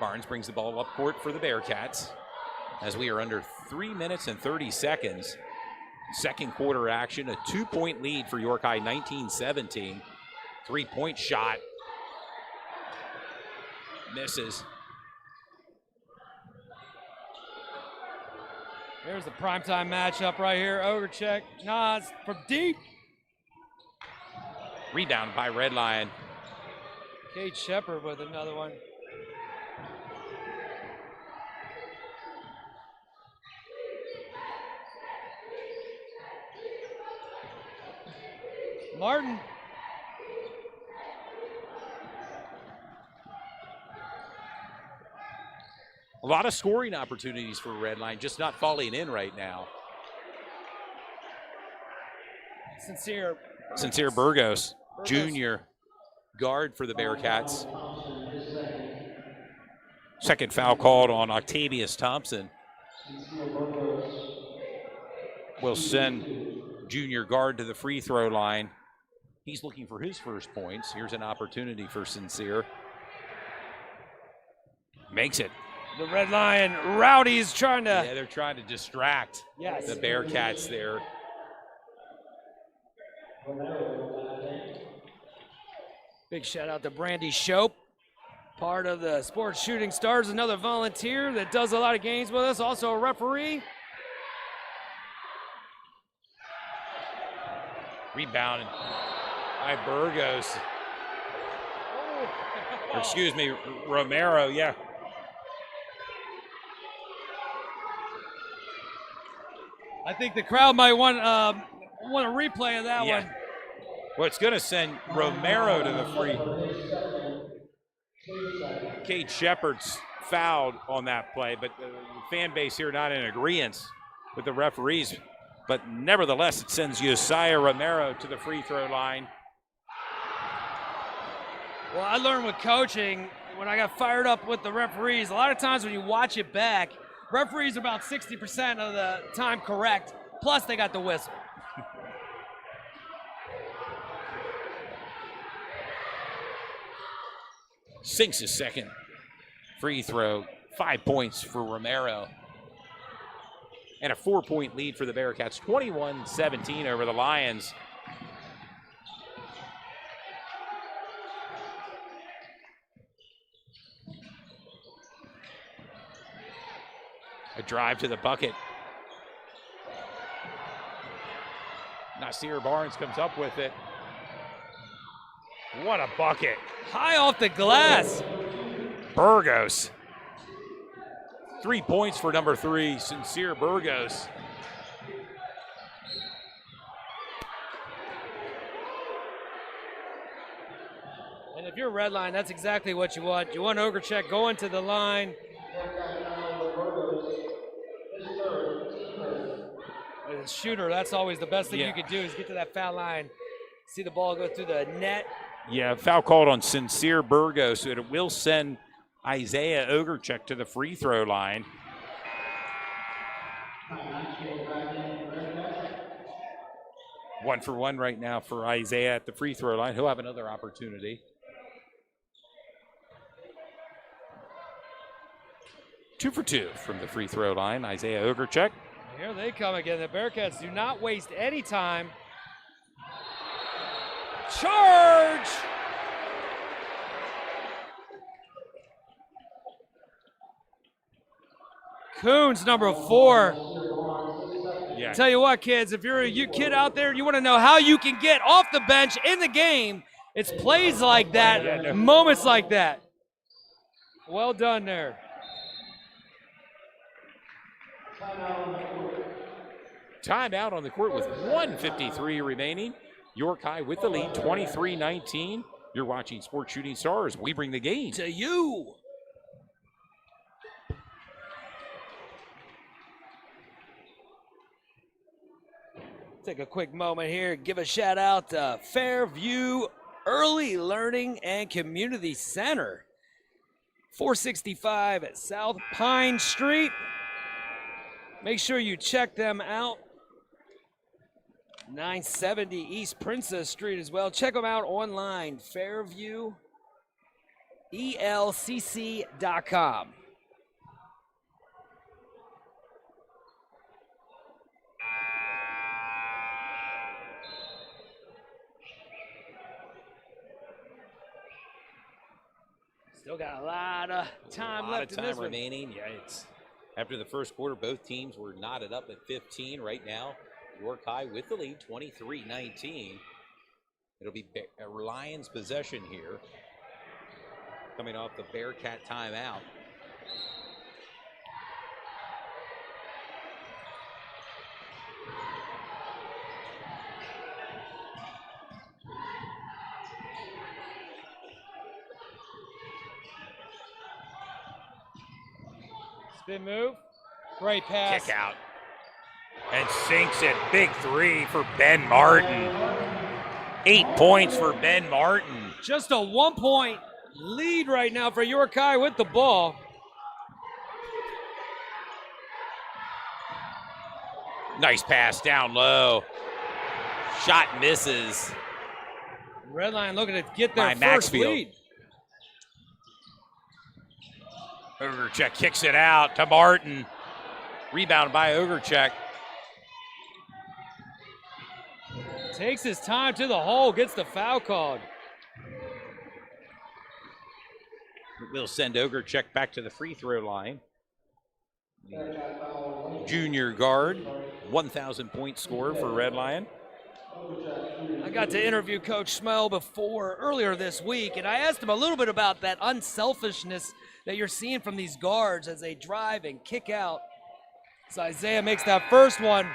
Barnes brings the ball up court for the Bearcats as we are under 3 minutes and 30 seconds. Second quarter action, a 2-point lead for York High, 19-17. 3-point shot. Misses. There's the primetime matchup right here. Ogorchek, Nas from deep. Rebound by Red Lion. Cade Shepard with another one. Martin. A lot of scoring opportunities for Red Line, just not falling in right now. Sincere Burgos, junior guard for the Bearcats. Second foul called on Octavius Thompson. Will send junior guard to the free throw line. He's looking for his first points. Here's an opportunity for Sincere. Makes it. The Red Lion Rowdies trying to. Yeah, they're trying to distract the Bearcats there. Big shout out to Brandy Shope, part of the Sports Shooting Stars, another volunteer that does a lot of games with us, also a referee. Rebound by Burgos. Or excuse me, Romero, yeah. I think the crowd might want a replay of that Yeah. one. Well, it's going to send Romero to the free. Cade Shepard's fouled on that play, but the fan base here not in agreement with the referees. But nevertheless, it sends Josiah Romero to the free throw line. Well, I learned with coaching when I got fired up with the referees, a lot of times when you watch it back, referees are about 60% of the time correct, plus they got the whistle. Sinks his second free throw. 5 points for Romero. And a 4-point lead for the Bearcats. 21-17 over the Lions. A drive to the bucket. Nasir Barnes comes up with it. What a bucket. High off the glass. Burgos. 3 points for number 3, Sincere Burgos. And if you're Redline, that's exactly what you want. You want Ogrechek going to the line. As a shooter, that's always the best thing you could do is get to that foul line, see the ball go through the net. Yeah, foul called on Sincere Burgos, so it will send Isaiah Ogrechek to the free throw line. One for one right now for Isaiah at the free throw line. He'll have another opportunity. 2 for 2 from the free throw line, Isaiah Ogrechek. Here they come again. The Bearcats do not waste any time. Charge! Coons, number 4. Yeah. Tell you what, kids, if you're a kid out there, you want to know how you can get off the bench in the game, it's plays like that, moments like that. Well done there. Timeout on the court with 1:53 remaining. York High with the lead, 23-19. You're watching Sports Shooting Stars. We bring the game To you. Take a quick moment here. Give a shout out to Fairview Early Learning and Community Center. 465 at South Pine Street. Make sure you check them out. 970 East Princess Street as well. Check them out online, FairviewELCC.com. Still got a lot of time left in this one. remaining. Yeah, it's after the first quarter, both teams were knotted up at 15 right now. York High with the lead, 23-19. It'll be Lions possession here. Coming off the Bearcat timeout. Spin move. Great pass. Kick out. And sinks it. Big 3 for Ben Martin. 8 points for Ben Martin. Just a 1-point lead right now for York High with the ball. Nice pass down low. Shot misses. Redline looking to get their By first Maxfield. lead. Ogrechek kicks it out to Martin. Rebound by Ogrechek. Takes his time to the hole, gets the foul called. We'll send Ogrechek back to the free throw line. Junior guard, 1,000-point scorer for Red Lion. I got to interview Coach Smell earlier this week, and I asked him a little bit about that unselfishness that you're seeing from these guards as they drive and kick out. So Isaiah makes that first one.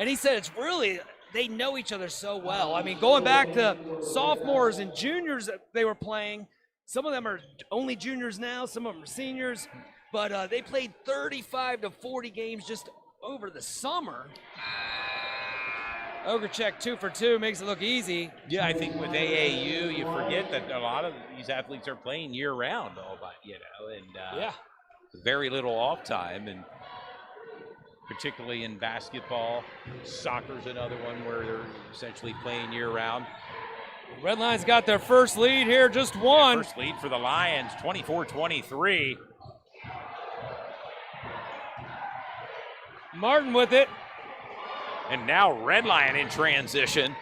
And he said it's really, they know each other so well. I mean, going back to sophomores and juniors that they were playing, some of them are only juniors now, some of them are seniors, but they played 35 to 40 games just over the summer. Ogrechek 2 for 2 makes it look easy. Yeah, I think with AAU, you forget that a lot of these athletes are playing year-round, and very little off time, and particularly in basketball. Soccer's another one where they're essentially playing year-round. Red Lions got their first lead here, just one. First lead for the Lions, 24-23. Martin with it. And now Red Lion in transition.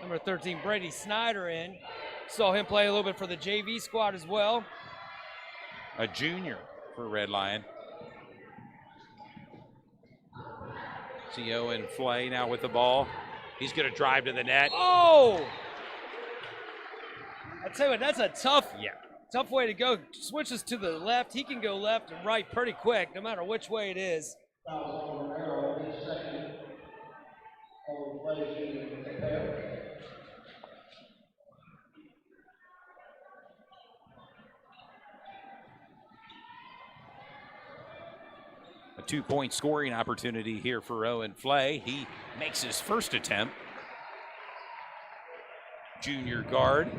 Number 13, Brady Snyder in. Saw him play a little bit for the JV squad as well. A junior for Red Lion. See Owen Flay now with the ball. He's going to drive to the net. Oh! I tell you what, that's a tough way to go. Switches to the left. He can go left and right pretty quick, no matter which way it is. A 2-point scoring opportunity here for Owen Flay. He makes his first attempt. Junior guard.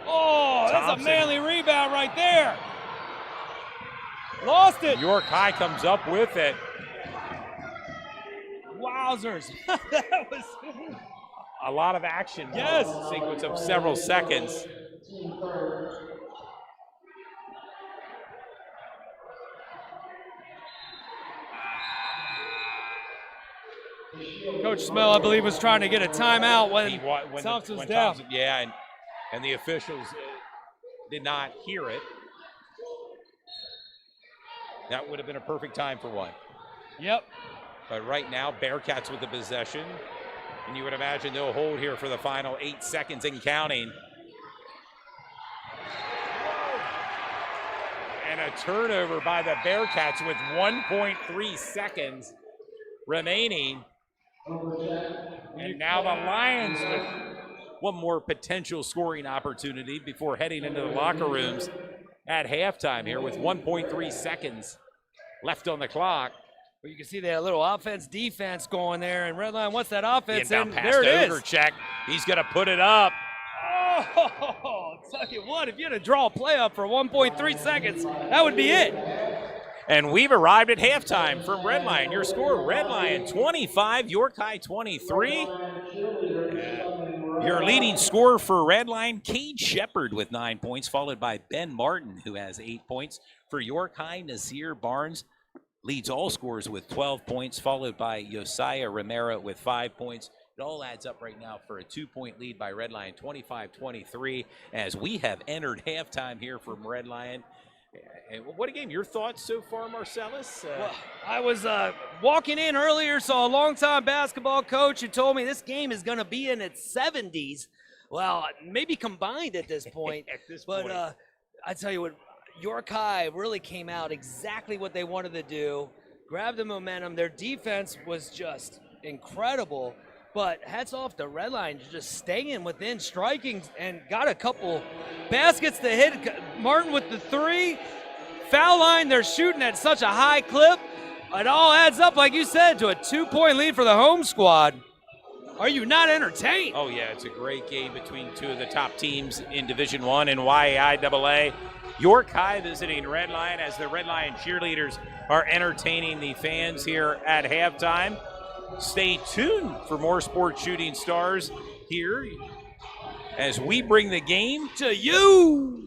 Oh, that's Thompson. a manly rebound right there. Lost it. York High comes up with it. Wowzers. That was A lot of action. Yes. A sequence of several seconds. Coach Smell, I believe, was trying to get a timeout when Thompson was down. And the officials did not hear it. That would have been a perfect time for one. Yep. But right now, Bearcats with the possession. And you would imagine they'll hold here for the final 8 seconds and counting. And a turnover by the Bearcats with 1.3 seconds remaining. And now the Lions with one more potential scoring opportunity before heading into the locker rooms at halftime here with 1.3 seconds left on the clock. Well, you can see that little offense-defense going there, and Red Lion wants that offense, Inbound and pass there to it is. Ogrechek. He's going to put it up. Oh, tell you what, if you had to draw a play up for 1.3 seconds, that would be it. And we've arrived at halftime from Red Lion. Your score, Red Lion 25, York High 23. Your leading scorer for Red Lion, Cade Shepard with 9 points, followed by Ben Martin, who has 8 points. For York High, Nasir Barnes leads all scorers with 12 points, followed by Josiah Romero with 5 points. It all adds up right now for a 2-point lead by Red Lion, 25-23, as we have entered halftime here from Red Lion. And what a game. Your thoughts so far, Marcellus? Well, I was walking in earlier, saw a longtime basketball coach who told me this game is going to be in its 70s. Well, maybe combined at this point. But I tell you what, York High really came out exactly what they wanted to do, grabbed the momentum. Their defense was just incredible. But hats off to Red Lion, just staying within striking and got a couple baskets to hit. Martin with the 3. Foul line, they're shooting at such a high clip. It all adds up, like you said, to a 2-point lead for the home squad. Are you not entertained? Oh, yeah, it's a great game between two of the top teams in Division I and YAIAA. York High visiting Red Lion as the Red Lion cheerleaders are entertaining the fans here at halftime. Stay tuned for more Sports Shooting Stars here as we bring the game to you.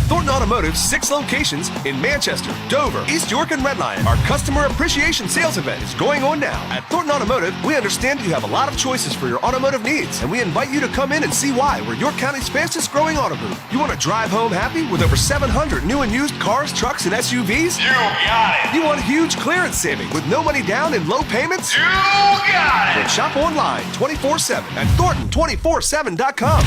Thornton Automotive's 6 locations in Manchester, Dover, East York, and Red Lion. Our customer appreciation sales event is going on now. At Thornton Automotive, we understand you have a lot of choices for your automotive needs, and we invite you to come in and see why we're York County's fastest growing auto group. You want to drive home happy with over 700 new and used cars, trucks, and SUVs? You got it. You want huge clearance savings with no money down and low payments? You got it. Then shop online 24/7 at Thornton247.com.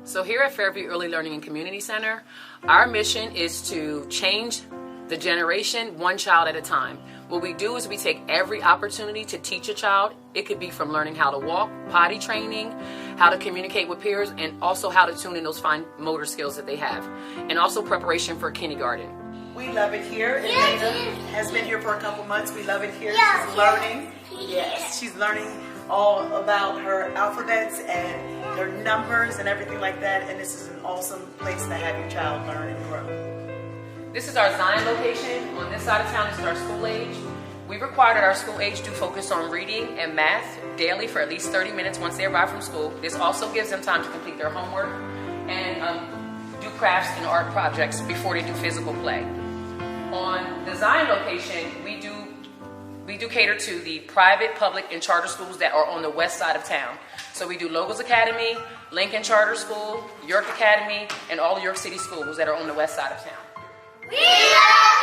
So here at Fairview Early Learning and Community Center, our mission is to change the generation one child at a time. What we do is we take every opportunity to teach a child. It could be from learning how to walk, potty training, how to communicate with peers, and also how to tune in those fine motor skills that they have, and also preparation for kindergarten. We love it here. And Nana has been here for a couple months. We love it here. She's learning. Yes, she's learning all about her alphabets and her numbers and everything like that. And this is an awesome place to have your child learn and grow. This is our Zion location. On this side of town, this is our school age. We require that our school age do focus on reading and math daily for at least 30 minutes once they arrive from school. This also gives them time to complete their homework and do crafts and art projects before they do physical play. On the Zion location, we do cater to the private, public, and charter schools that are on the west side of town. So we do Logos Academy, Lincoln Charter School, York Academy, and all York City schools that are on the west side of town. We love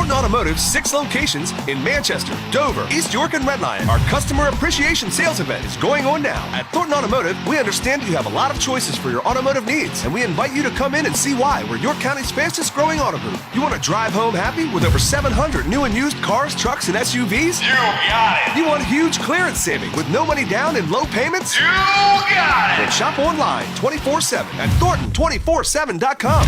Thornton Automotive's 6 locations in Manchester, Dover, East York, and Red Lion. Our customer appreciation sales event is going on now. At Thornton Automotive, we understand you have a lot of choices for your automotive needs, and we invite you to come in and see why we're York County's fastest growing auto group. You want to drive home happy with over 700 new and used cars, trucks, and SUVs? You got it. You want huge clearance savings with no money down and low payments? You got Then it. shop online 24/7 at Thornton247.com.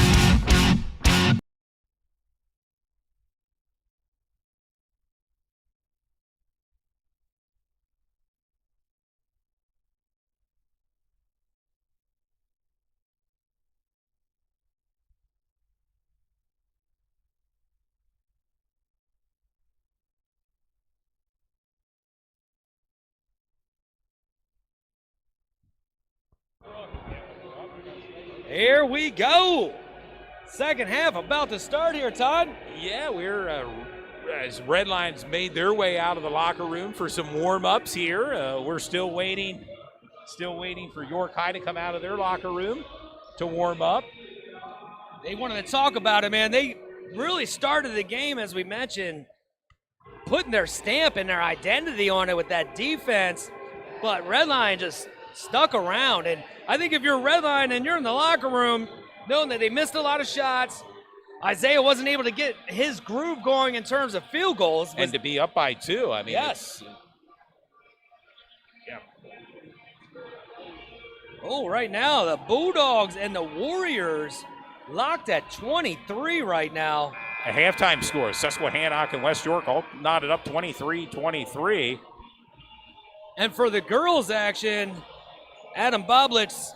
Here we go. Second half about to start here, Todd. Yeah, we're as Red Lions made their way out of the locker room for some warm-ups here. We're still waiting for York High to come out of their locker room to warm up. They wanted to talk about it, man. They really started the game, as we mentioned, putting their stamp and their identity on it with that defense. But Red Lion just stuck around. And I think if you're Red Lion and you're in the locker room, knowing that they missed a lot of shots, Isaiah wasn't able to get his groove going in terms of field goals. And to be up by 2, I mean, yes. Oh, right now, the Bulldogs and the Warriors locked at 23 right now. a halftime score. Susquehannock and West York all knotted up 23-23. And for the girls' action, Adam Boblitz,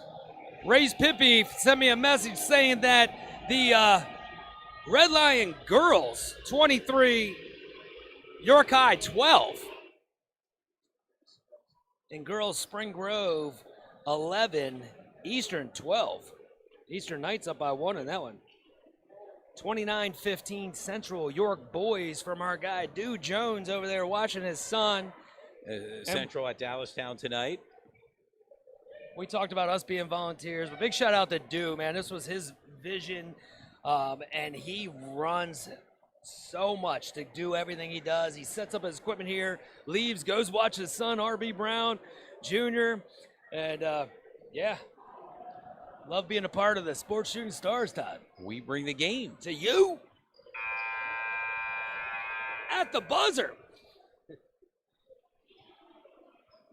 Ray's Pippi sent me a message saying that the Red Lion girls, 23, York High, 12. And girls, Spring Grove, 11, Eastern, 12. Eastern Knights up by 1 in that one. 29-15 Central York boys from our guy, Dude Jones, over there watching his son. Central at Dallastown tonight. We talked about us being volunteers, but big shout out to Dew, man. This was his vision, and he runs so much to do everything he does. He sets up his equipment here, leaves, goes watch his son, R.B. Brown Jr., and yeah, love being a part of the Sports Shooting Stars, Todd. We bring the game to you at the buzzer.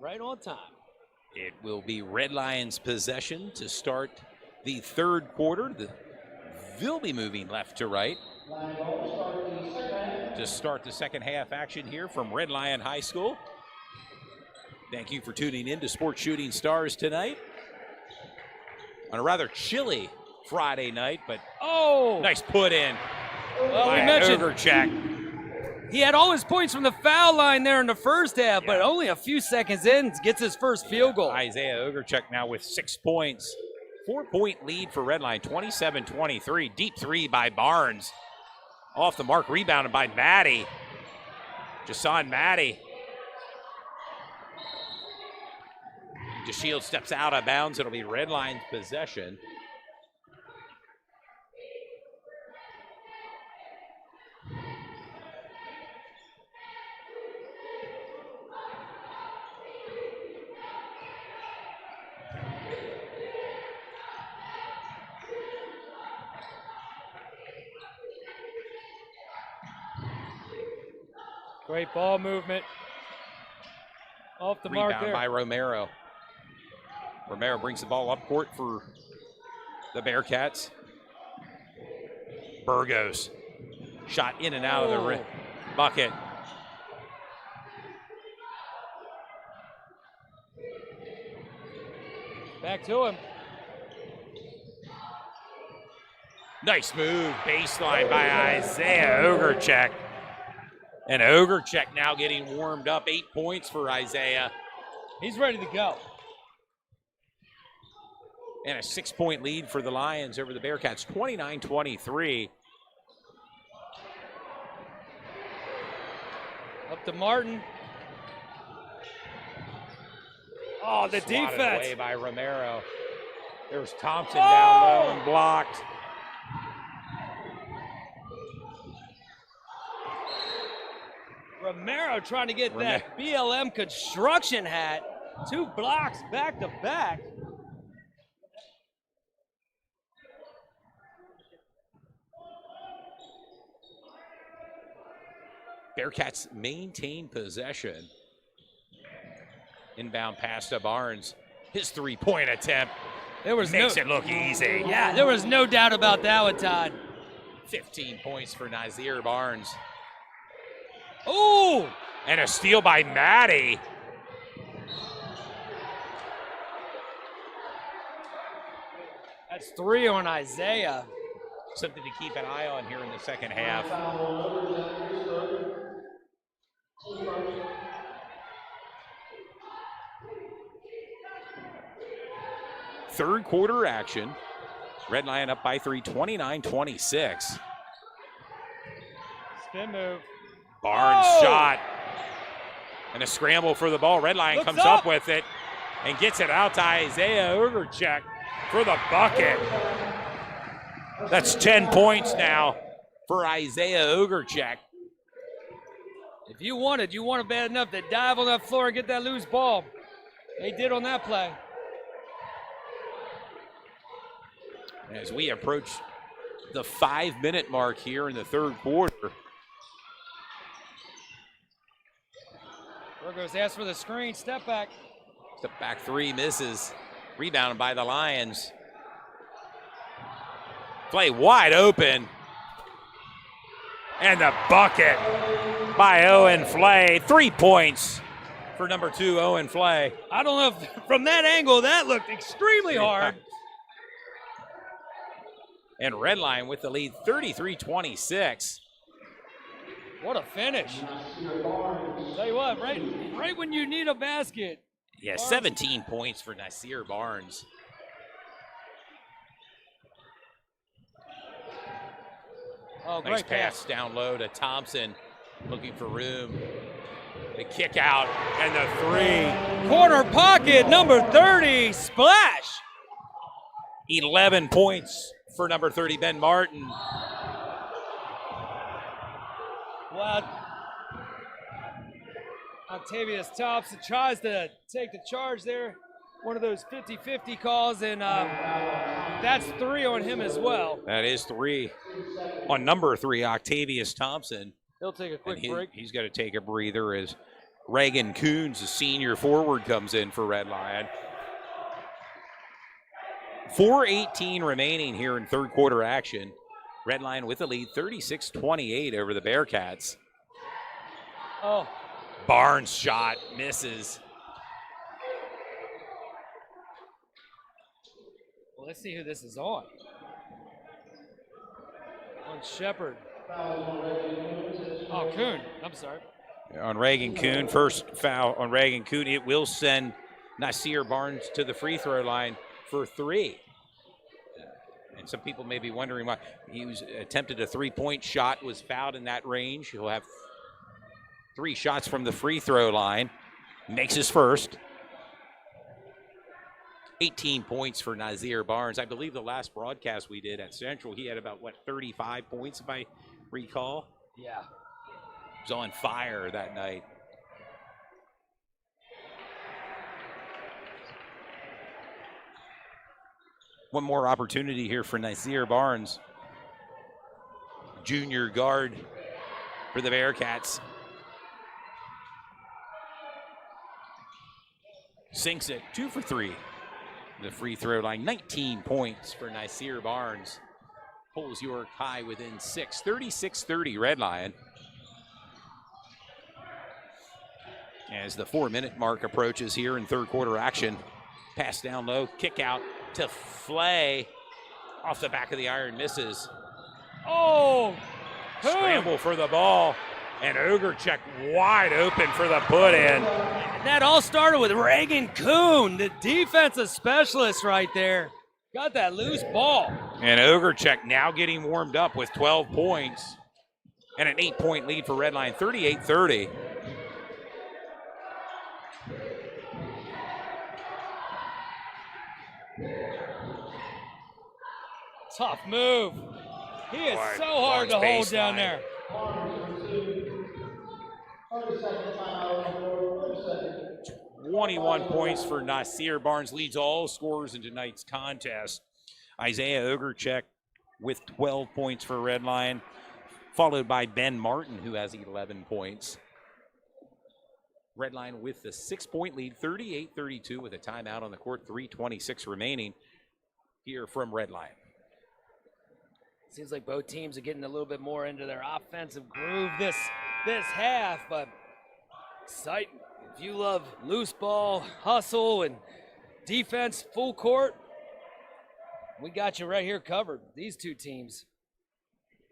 Right on time. It will be Red Lions' possession to start the third quarter. They'll be moving left to right to start the second half action here from Red Lion High School. Thank you for tuning in to Sports Shooting Stars tonight on a rather chilly Friday night, but nice put in by we mentioned Overcheck. He had all his points from the foul line there in the first half, but only a few seconds in gets his first field goal. Isaiah Overcheck now with 6 points. 4-point lead for Red Line, 27-23. Deep three by Barnes. Off the mark, rebounded by Maddie. Jason Maddie. DeShield steps out of bounds. It'll be Red Line's possession. Great ball movement. Off the mark Rebound there. by Romero. Romero brings the ball up court for the Bearcats. Burgos. Shot in and out of the bucket. Back to him. Nice move. Baseline by Isaiah Overcheck. And Overcheck now getting warmed up. 8 points for Isaiah. He's ready to go. And a 6-point lead for the Lions over the Bearcats, 29-23. Up to Martin. Oh, the Swatted defense. away by Romero. There's Thompson down low and blocked. Romero trying to get that BLM construction hat. 2 blocks back to back. Bearcats maintain possession. Inbound pass to Barnes. His three-point attempt makes it look easy. Yeah, there was no doubt about that one, Todd. 15 points for Nazir Barnes. Ooh! And a steal by Maddie. That's 3 on Isaiah. Something to keep an eye on here in the second half. Third quarter action. Red Lion up by 3, 29-26. Spin move. Barnes shot. And a scramble for the ball. Red Lion comes up with it and gets it out to Isaiah Ugerchek for the bucket. That's 10 points now for Isaiah Ugerchek. If you wanted bad enough to dive on that floor and get that loose ball. They did on that play. As we approach the 5-minute mark here in the third quarter. Burgos asks for the screen, step back. Step back 3 misses. Rebounded by the Lions. Play wide open. And the bucket by Owen Flay. 3 points for number 2, Owen Flay. I don't know if from that angle that looked extremely hard. And Red Lion with the lead, 33-26. What a finish. Tell you what, right when you need a basket. Yeah, 17 points for Nasir Barnes. Oh, great nice pass down low to Thompson, looking for room. The kick out and the 3. Corner pocket, number 30, splash. 11 points for number 30, Ben Martin. Well, Octavius Thompson tries to take the charge there. One of those 50-50 calls, and that's 3 on him as well. That is 3 on number 3, Octavius Thompson. He'll take a quick break. He's got to take a breather as Reagan Coons, the senior forward, comes in for Red Lion. 4:18 remaining here in third quarter action. Red Lion with the lead, 36-28 over the Bearcats. Oh. Barnes shot, misses. Well, let's see who this is on. On Shepard. Oh, Kuhn. I'm sorry. On Reagan Kuhn, first foul on Reagan Kuhn. It will send Nasir Barnes to the free throw line for 3. And some people may be wondering why he attempted a 3-point shot, was fouled in that range. He'll have 3 shots from the free throw line. Makes his first. 18 points for Nasir Barnes. I believe the last broadcast we did at Central, he had about, 35 points, if I recall? Yeah. He was on fire that night. One more opportunity here for Nasir Barnes. Junior guard for the Bearcats. Sinks it, 2 for 3. The free throw line, 19 points for Nasir Barnes. Pulls York High within 6, 36-30 Red Lion. As the 4-minute mark approaches here in third quarter action. Pass down low, kick out to Flay. Off the back of the iron, misses. Oh! Scramble for the ball. And Ugerchek wide open for the put-in. And that all started with Reagan Kuhn, the defensive specialist right there. Got that loose ball. And Ugerchek now getting warmed up with 12 points. And an 8-point lead for Red Lion, 38-30. Tough move. He is so hard to hold down there. 21 points for Nasir Barnes, leads all scorers in tonight's contest. Isaiah Ogrechek with 12 points for Red Lion, followed by Ben Martin, who has 11 points. Red Lion with the 6-point lead, 38-32 with a timeout on the court, 3:26 remaining here from Red Lion. Seems like both teams are getting a little bit more into their offensive groove this half, but exciting. If you love loose ball, hustle, and defense full court, we got you right here covered. These two teams.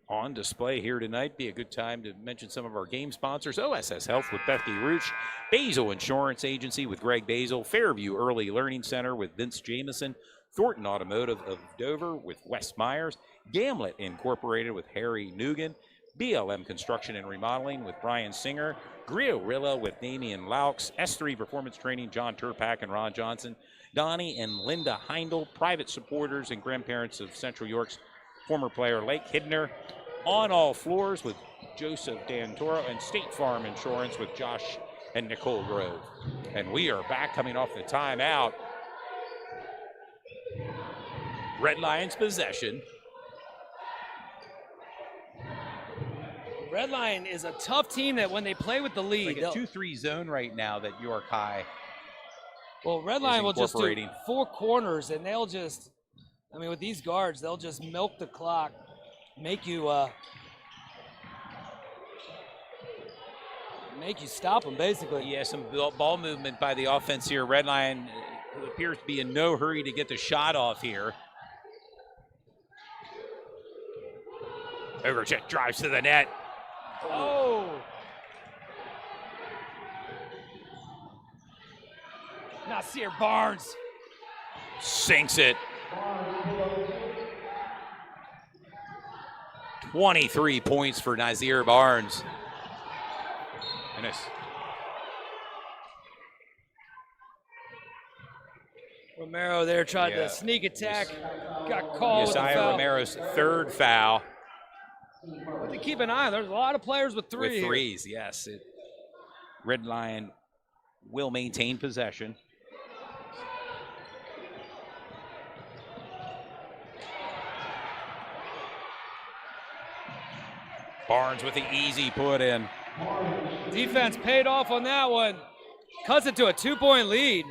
On display here tonight. Be a good time to mention some of our game sponsors. OSS Health with Becky Rooch, Basil Insurance Agency with Greg Basil, Fairview Early Learning Center with Vince Jamison, Thornton Automotive of Dover with Wes Myers, Gamlet Incorporated with Harry Nugan, BLM Construction and Remodeling with Brian Singer, Griorilla with Damian Laux, S3 Performance Training, John Turpak and Ron Johnson, Donnie and Linda Heindel, private supporters and grandparents of Central York's former player Lake Hidner, On All Floors with Joseph D'Antoro, and State Farm Insurance with Josh and Nicole Grove. And we are back coming off the timeout. Red Lions possession. Red Lion is a tough team that when they play with the lead. Like a 2-3 zone right now that York High. Well, Red Lion will just do 4 corners, and they'll just, I mean, with these guards, they'll just milk the clock, make you stop them, basically. Yeah, some ball movement by the offense here. Red Lion, who appears to be in no hurry to get the shot off here. Ogrechek drives to the net. Oh! Nasir Barnes sinks it. 23 points for Nasir Barnes. And Romero there tried to sneak attack, got called with a Yesiah foul. Romero's third foul. But to keep an eye on, there's a lot of players with three. With threes, yes. Red Lion will maintain possession. Barnes with the easy put in. Defense paid off on that one. Cuts it to a 2-point lead.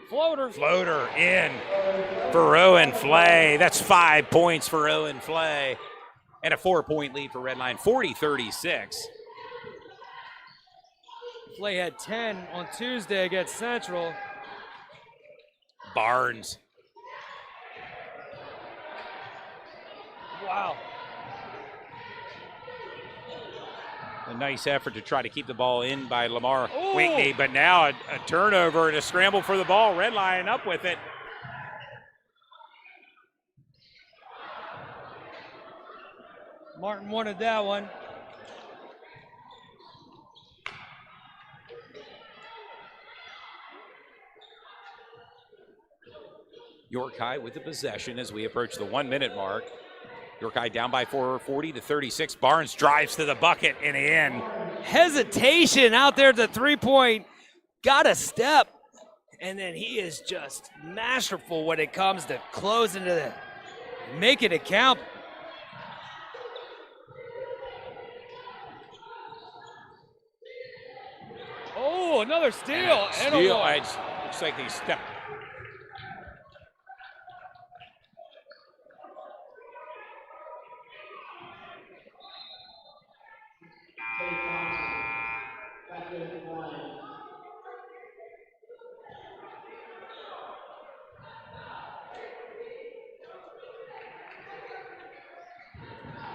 Floater in for Owen Flay. That's 5 points for Owen Flay. And a 4-point lead for Red Lion, 40-36. Flay had 10 on Tuesday against Central. Barnes. Wow. A nice effort to try to keep the ball in by Lamar Ooh. Whitney, but now a turnover and a scramble for the ball. Red Lion up with it. Martin wanted that one. York High with the possession as we approach the 1-minute mark. York High down by 4, 40-36. Barnes drives to the bucket and in. Hesitation out there at the 3-point. Got a step. And then he is just masterful when it comes to closing to the, making it count. Oh, another steal. And a walk. Looks like they stepped.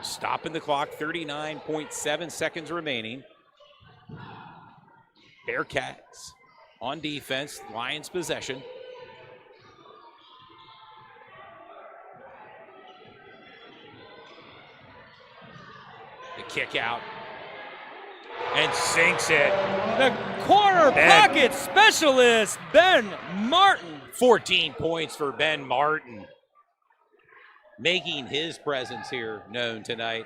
Stopping the clock, 39.7 seconds remaining. Bearcats on defense, Lions possession. The kick out and sinks it. The corner pocket specialist, Ben Martin. 14 points for Ben Martin. making his presence here known tonight.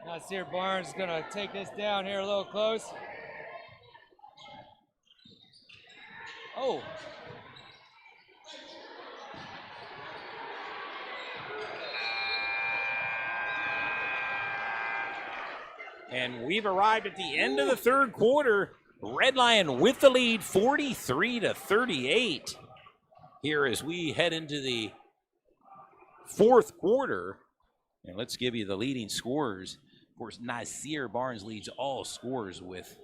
Nasir Barnes is going to take this down here a little close. Oh. And we've arrived at the end of the third quarter. Red Lion with the lead, 43-38. Here as we head into the fourth quarter. And let's give you the leading scorers. Of course, Nasir Barnes leads all scorers with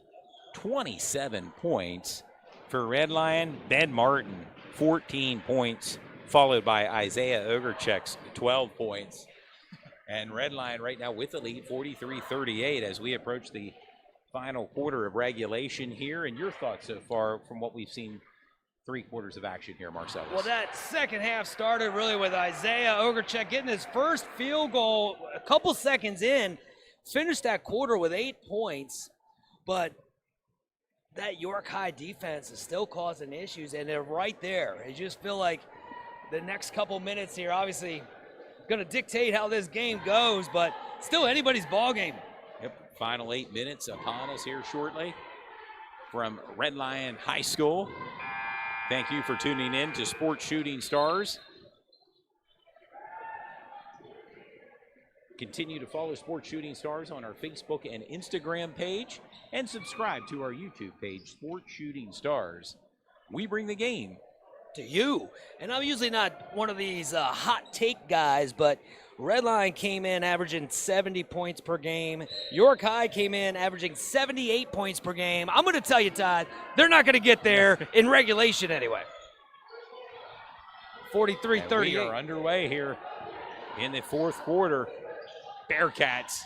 27 points. For Red Lion, Ben Martin, 14 points, followed by Isaiah Ogerchek's 12 points. And Red Lion right now with the lead, 43-38, as we approach the final quarter of regulation here. And your thoughts so far from what we've seen, 3 quarters of action here, Marcellus? Well, that second half started really with Isaiah Ogerchek getting his first field goal a couple seconds in, finished that quarter with 8 points, but that York High defense is still causing issues, and they're right there. I just feel like the next couple minutes here, obviously, going to dictate how this game goes, but still anybody's ball game. Yep, final 8 minutes upon us here shortly from Red Lion High School. Thank you for tuning in to Sports Shooting Stars. Continue to follow Sports Shooting Stars on our Facebook and Instagram page, and subscribe to our YouTube page, Sports Shooting Stars. We bring the game to you. And I'm usually not one of these hot take guys, but Red Lion came in averaging 70 points per game. York High came in averaging 78 points per game. I'm going to tell you, Todd, they're not going to get there in regulation anyway. 43-38. We are underway here in the fourth quarter. Bearcats,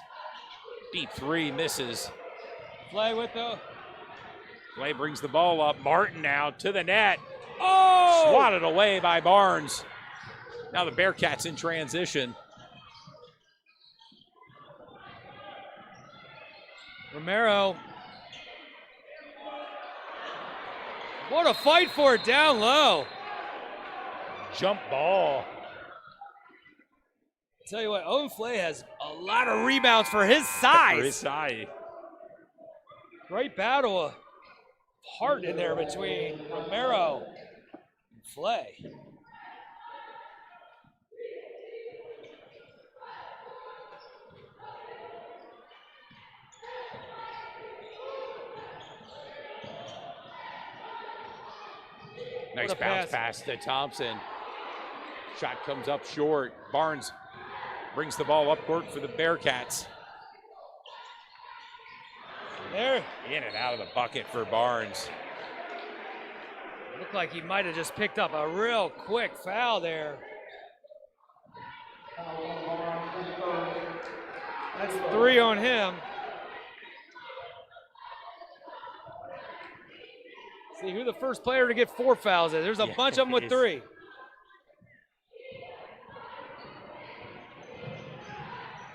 deep three, misses. Play with the... Play brings the ball up. Martin now to the net. Oh! Swatted away by Barnes. Now the Bearcats in transition. Romero. What a fight for it down low. Jump ball. Tell you what, Owen Flay has a lot of rebounds for his size. For his size. Great battle of heart in there between Romero and Flay. Nice bounce pass to Thompson. Shot comes up short. Barnes brings the ball up court for the Bearcats. There. In and out of the bucket for Barnes. Looked like he might have just picked up a real quick foul there. That's 3 on him. See who the first player to get 4 fouls is. There's a bunch of them with 3.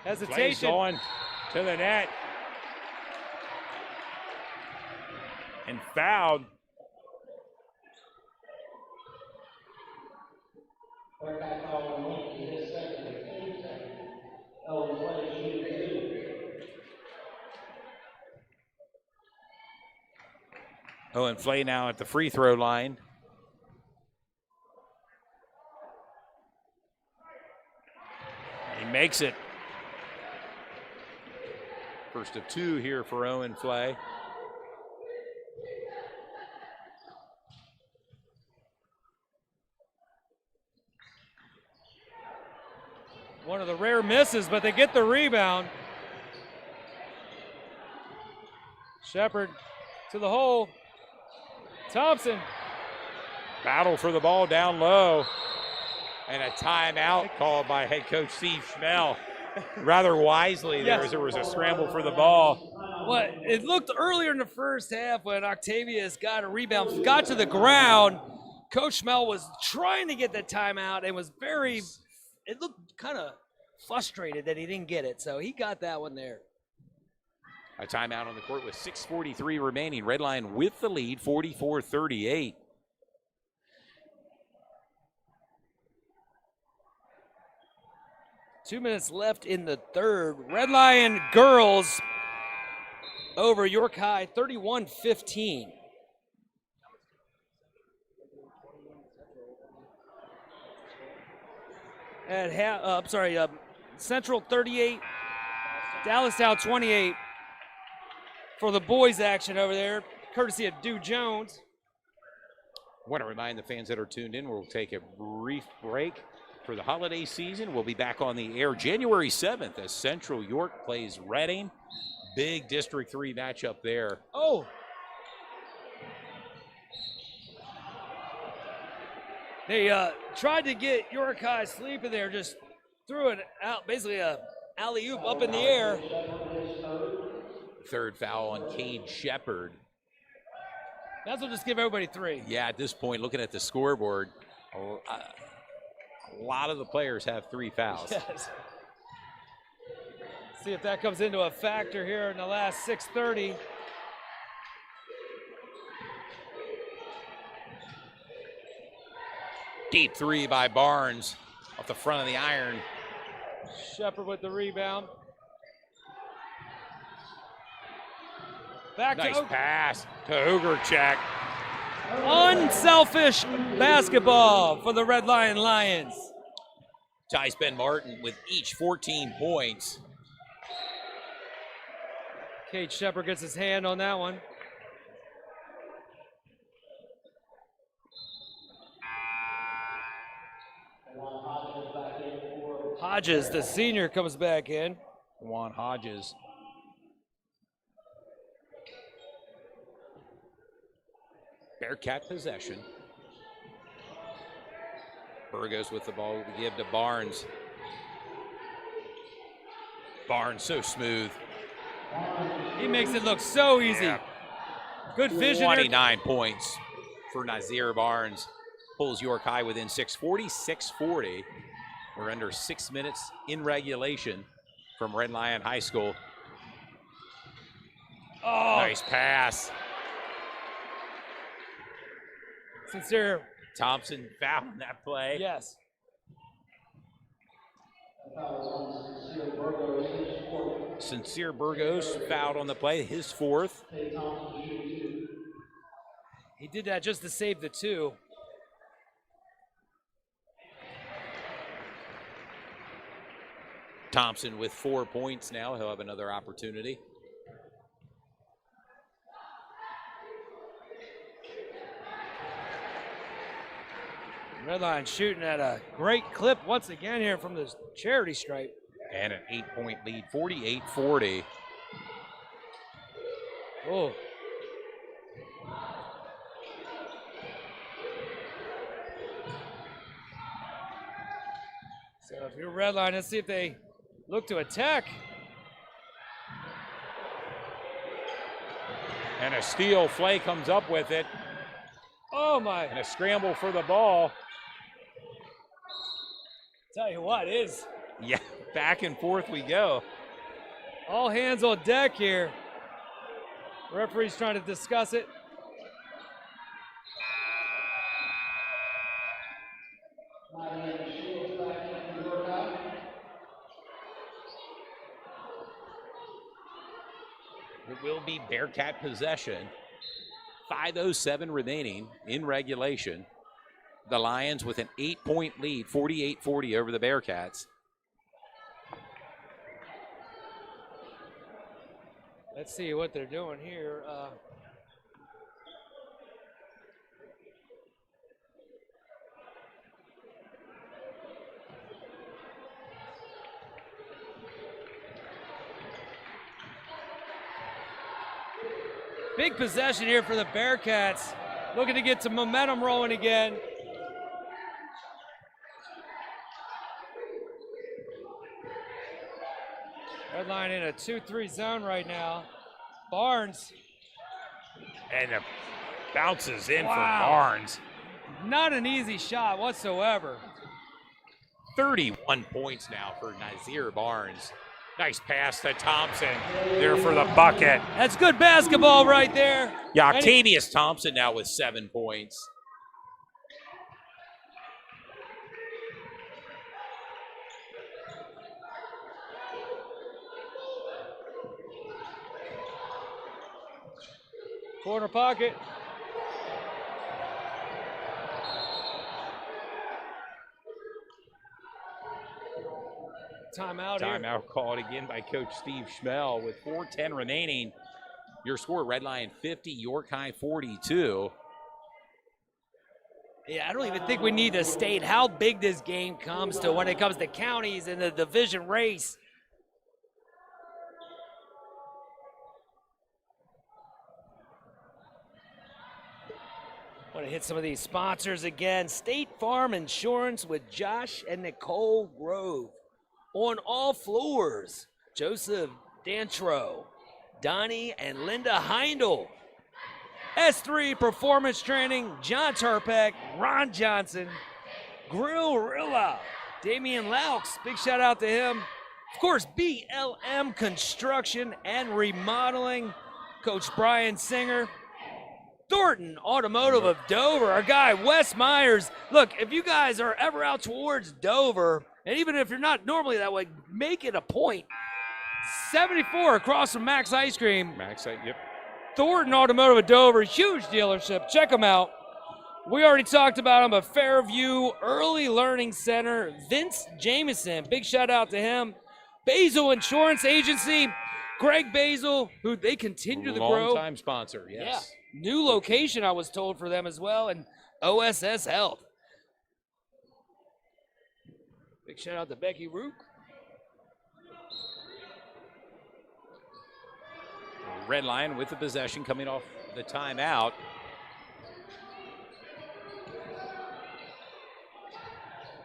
Hesitation. On to the net. And fouled. Owen Flay now at the free throw line. He makes it. First of 2 here for Owen Flay. One of the rare misses, but they get the rebound. Shepard to the hole. Thompson. Battle for the ball down low. And a timeout called by head coach Steve Schmel. Rather wisely there as there was a scramble for the ball. Well, it looked earlier in the first half when Octavius got a rebound, got to the ground. Coach Schmel was trying to get the timeout and was very, it looked kind of frustrated that he didn't get it. So he got that one there. A timeout on the court with 6:43 remaining. Red Lion with the lead, 44-38. 2 minutes left in the third. Red Lion girls over York High, 31-15. At Central 38, Dallastown 28 for the boys action over there, courtesy of Dew Jones. I want to remind the fans that are tuned in, we'll take a brief break for the holiday season. We'll be back on the air January 7th as Central York plays Reading. Big District 3 matchup there. Oh. They tried to get York High sleeping there, just threw it out, basically a alley-oop up in the air. Third foul on Cade Shepard. That's what just give everybody 3. Yeah, at this point, looking at the scoreboard, a lot of the players have 3 fouls. Yes. See if that comes into a factor here in the last 6:30. Deep 3 by Barnes off the front of the iron. Shepard with the rebound. Back Nice to pass to Ugerchek. Unselfish basketball for the Red Lion Lions. Tice Ben Martin with each 14 points. Cade Shepard gets his hand on that one. Hodges, the senior, comes back in. Juan Hodges. Bearcat possession. Burgos with the ball to give to Barnes. Barnes so smooth. He makes it look so easy. Yeah. Good vision. 29 points for Nazir Barnes. Pulls York High within 6:40. We're under 6 minutes in regulation from Red Lion High School. Oh, Nice pass. Sincere. Thompson fouled that play. Yes. Sincere Burgos fouled on the play, his 4th. He did that just to save the 2. Thompson with 4 points now. He'll have another opportunity. Red Lion shooting at a great clip once again here from the charity stripe. And an 8-point lead, 48-40. Oh. So if you're Red Lion, let's see if they look to attack. And a steal. Flay comes up with it. Oh my. And a scramble for the ball. Tell you what, it is Yeah, back and forth we go. all hands on deck here. Referee's trying to discuss it. It will be Bearcat possession. 5:07 remaining in regulation. The Lions with an 8-point lead, 48-40 over the Bearcats. Let's see what they're doing here. Big possession here for the Bearcats. Looking to get some momentum rolling again. Red Lion in a 2-3 zone right now. Barnes. And it bounces in Wow. for Barnes. Not an easy shot whatsoever. 31 points now for Nazir Barnes. Nice pass to Thompson there for the bucket. That's good basketball right there. Yeah, And he- Octavius Thompson now with 7 points. Corner pocket. Timeout here. Timeout called again by Coach Steve Schmel with 4:10 remaining. Your score, Red Lion 50, York High 42. Yeah, I don't even think we need to state how big this game comes to when it comes to counties in the division race. Want to hit some of these sponsors again. State Farm Insurance with Josh and Nicole Grove. On all floors, Joseph Dantro, Donnie and Linda Heindel. S3 Performance Training, John Turpek, Ron Johnson, Grillrilla, Damian Laux, big shout out to him. Of course, BLM Construction and Remodeling, Coach Brian Singer. Thornton Automotive of Dover, our guy Wes Myers. Look, if you guys are ever out towards Dover, and even if you're not normally that way, make it a point. 74 across from Max Ice Cream. Max, yep. Thornton Automotive of Dover, huge dealership. Check them out. We already talked about him, but Fairview Early Learning Center, Vince Jameson, big shout out to him. Basil Insurance Agency, Greg Basil, who they continue to grow. Long-time sponsor, yes. Yeah. New location, I was told, for them as well, and OSS Health. Big shout out to Becky Rook. Red Lion with the possession coming off the timeout.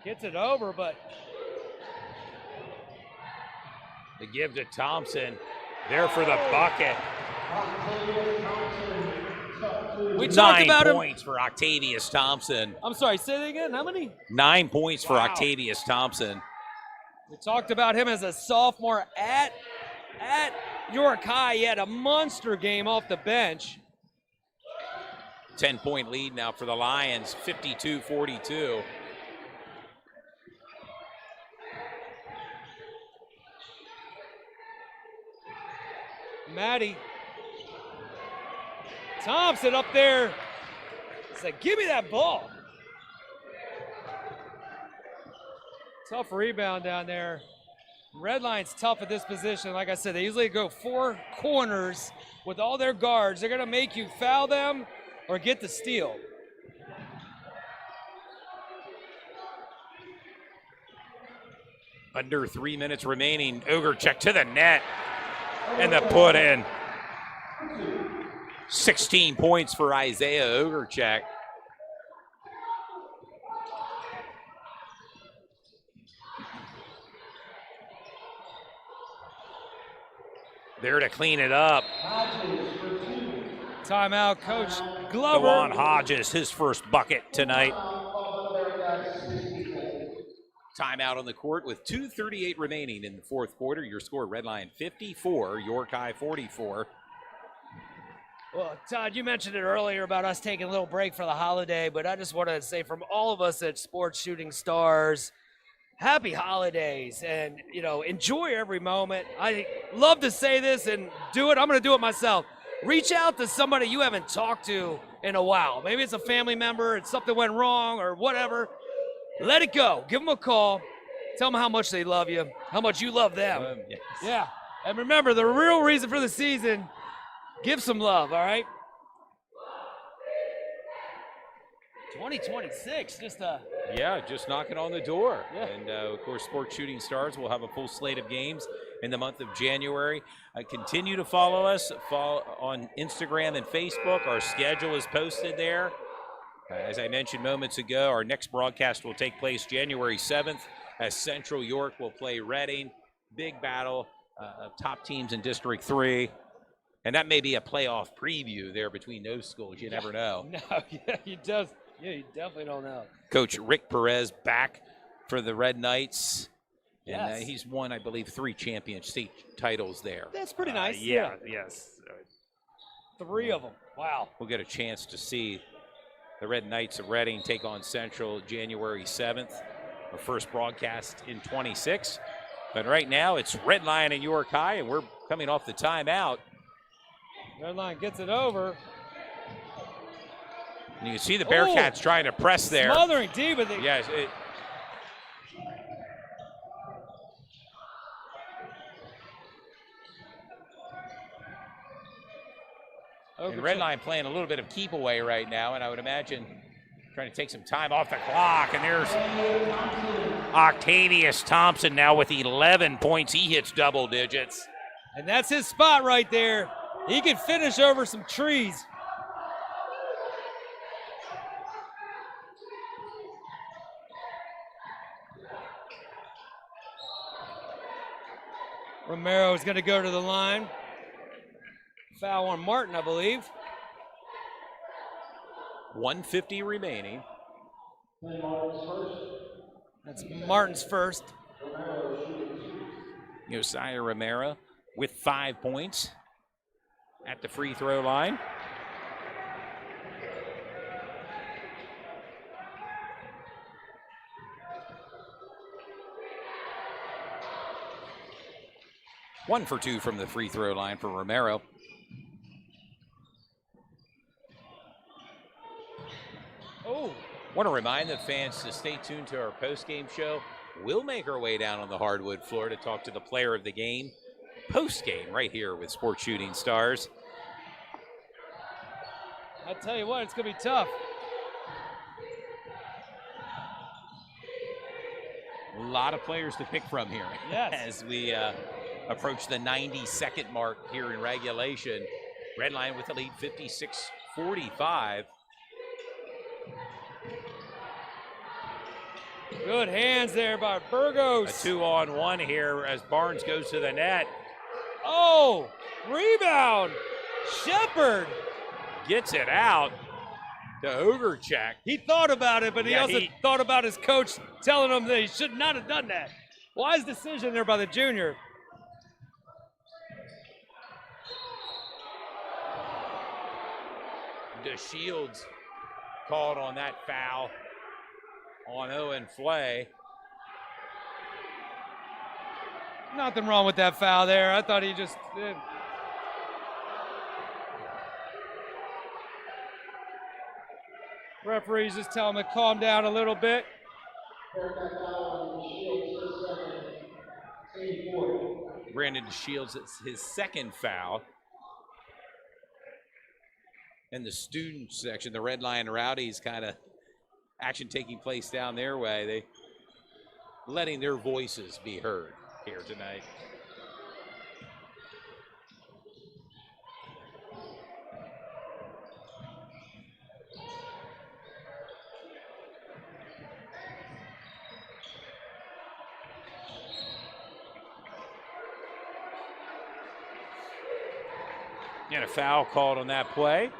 Gets it over, but The give to Thompson. There for the bucket. we talked about 9 him. points for Octavius Thompson. I'm sorry, say that again. How many? 9 points for Wow. Octavius Thompson. We talked about him as a sophomore at York High. He had a monster game off the bench. 10-point lead now for the Lions, 52-42. Maddie. Thompson up there. Said, give me that ball. Tough rebound down there. Red Line's tough at this position. Like I said, they usually go four corners with all their guards. They're going to make you foul them or get the steal. Under 3 minutes remaining. Ogrechek to the net. And the put in. 16 points for Isaiah Ogrechek. There to clean it up. Timeout, Coach Glover. DeJuan Hodges, his first bucket tonight. Timeout on the court with 2:38 remaining in the fourth quarter. Your score, Red Lion 54, York High 44. Well, Todd, you mentioned it earlier about us taking a little break for the holiday, but I just want to say from all of us at Sports Shooting Stars, happy holidays, and, you know, enjoy every moment. I love to say this and do it. I'm going to do it myself. Reach out to somebody you haven't talked to in a while. Maybe it's a family member and something went wrong or whatever. Let it go. Give them a call. Tell them how much they love you, how much you love them. Yes. Yeah. And remember, the real reason for the season, give some love, all right? 2026, Just knocking on the door. Yeah. And, of course, Sports Shooting Stars will have a full slate of games in the month of January. Continue to follow us on Instagram and Facebook. Our schedule is posted there. As I mentioned moments ago, our next broadcast will take place January 7th as Central York will play Reading. Big battle of top teams in District 3. And that may be a playoff preview there between those schools. You never know. No, you definitely don't know. Coach Rick Perez back for the Red Knights. And Yes. he's won, I believe, 3 championship titles there. That's pretty nice. Yes. 3 of them. Wow. We'll get a chance to see the Red Knights of Reading take on Central January 7th. Our first broadcast in 26. But right now it's Red Lion and York High, and we're coming off the timeout. Red Line gets it over. And you can see the Bearcats trying to press there. Smothering deep, but they Yes. And Redline playing a little bit of keep away right now, and I would imagine trying to take some time off the clock. And there's Octavius Thompson now with 11 points. He hits double digits. And that's his spot right there. He can finish over some trees. Romero is going to go to the line. Foul on Martin, I believe. 1:50 remaining. That's Martin's first. Josiah Romero with 5 points at the free throw line. One for 2 from the free throw line for Romero. Oh. Want to remind the fans to stay tuned to our post-game show. We'll make our way down on the hardwood floor to talk to the player of the game post-game right here with Sports Shooting Stars. I tell you what, it's going to be tough. A lot of players to pick from here. Yes. As we approach the 90-second mark here in regulation. Redline with the lead, 56-45. Good hands there by Burgos. A 2-on-1 here as Barnes goes to the net. Oh, rebound. Shepard gets it out to Ogrechek. He thought about it, but he also thought about his coach telling him that he should not have done that. Wise decision there by the junior. DeShields called on that foul on Owen Flay. Nothing wrong with that foul there. I thought he just did. Referees just tell him to calm down a little bit. Brandon DeShields, it's his second foul. And the student section, the Redline Rowdies, kind of action taking place down their way. They letting their voices be heard here tonight. And a foul called on that play.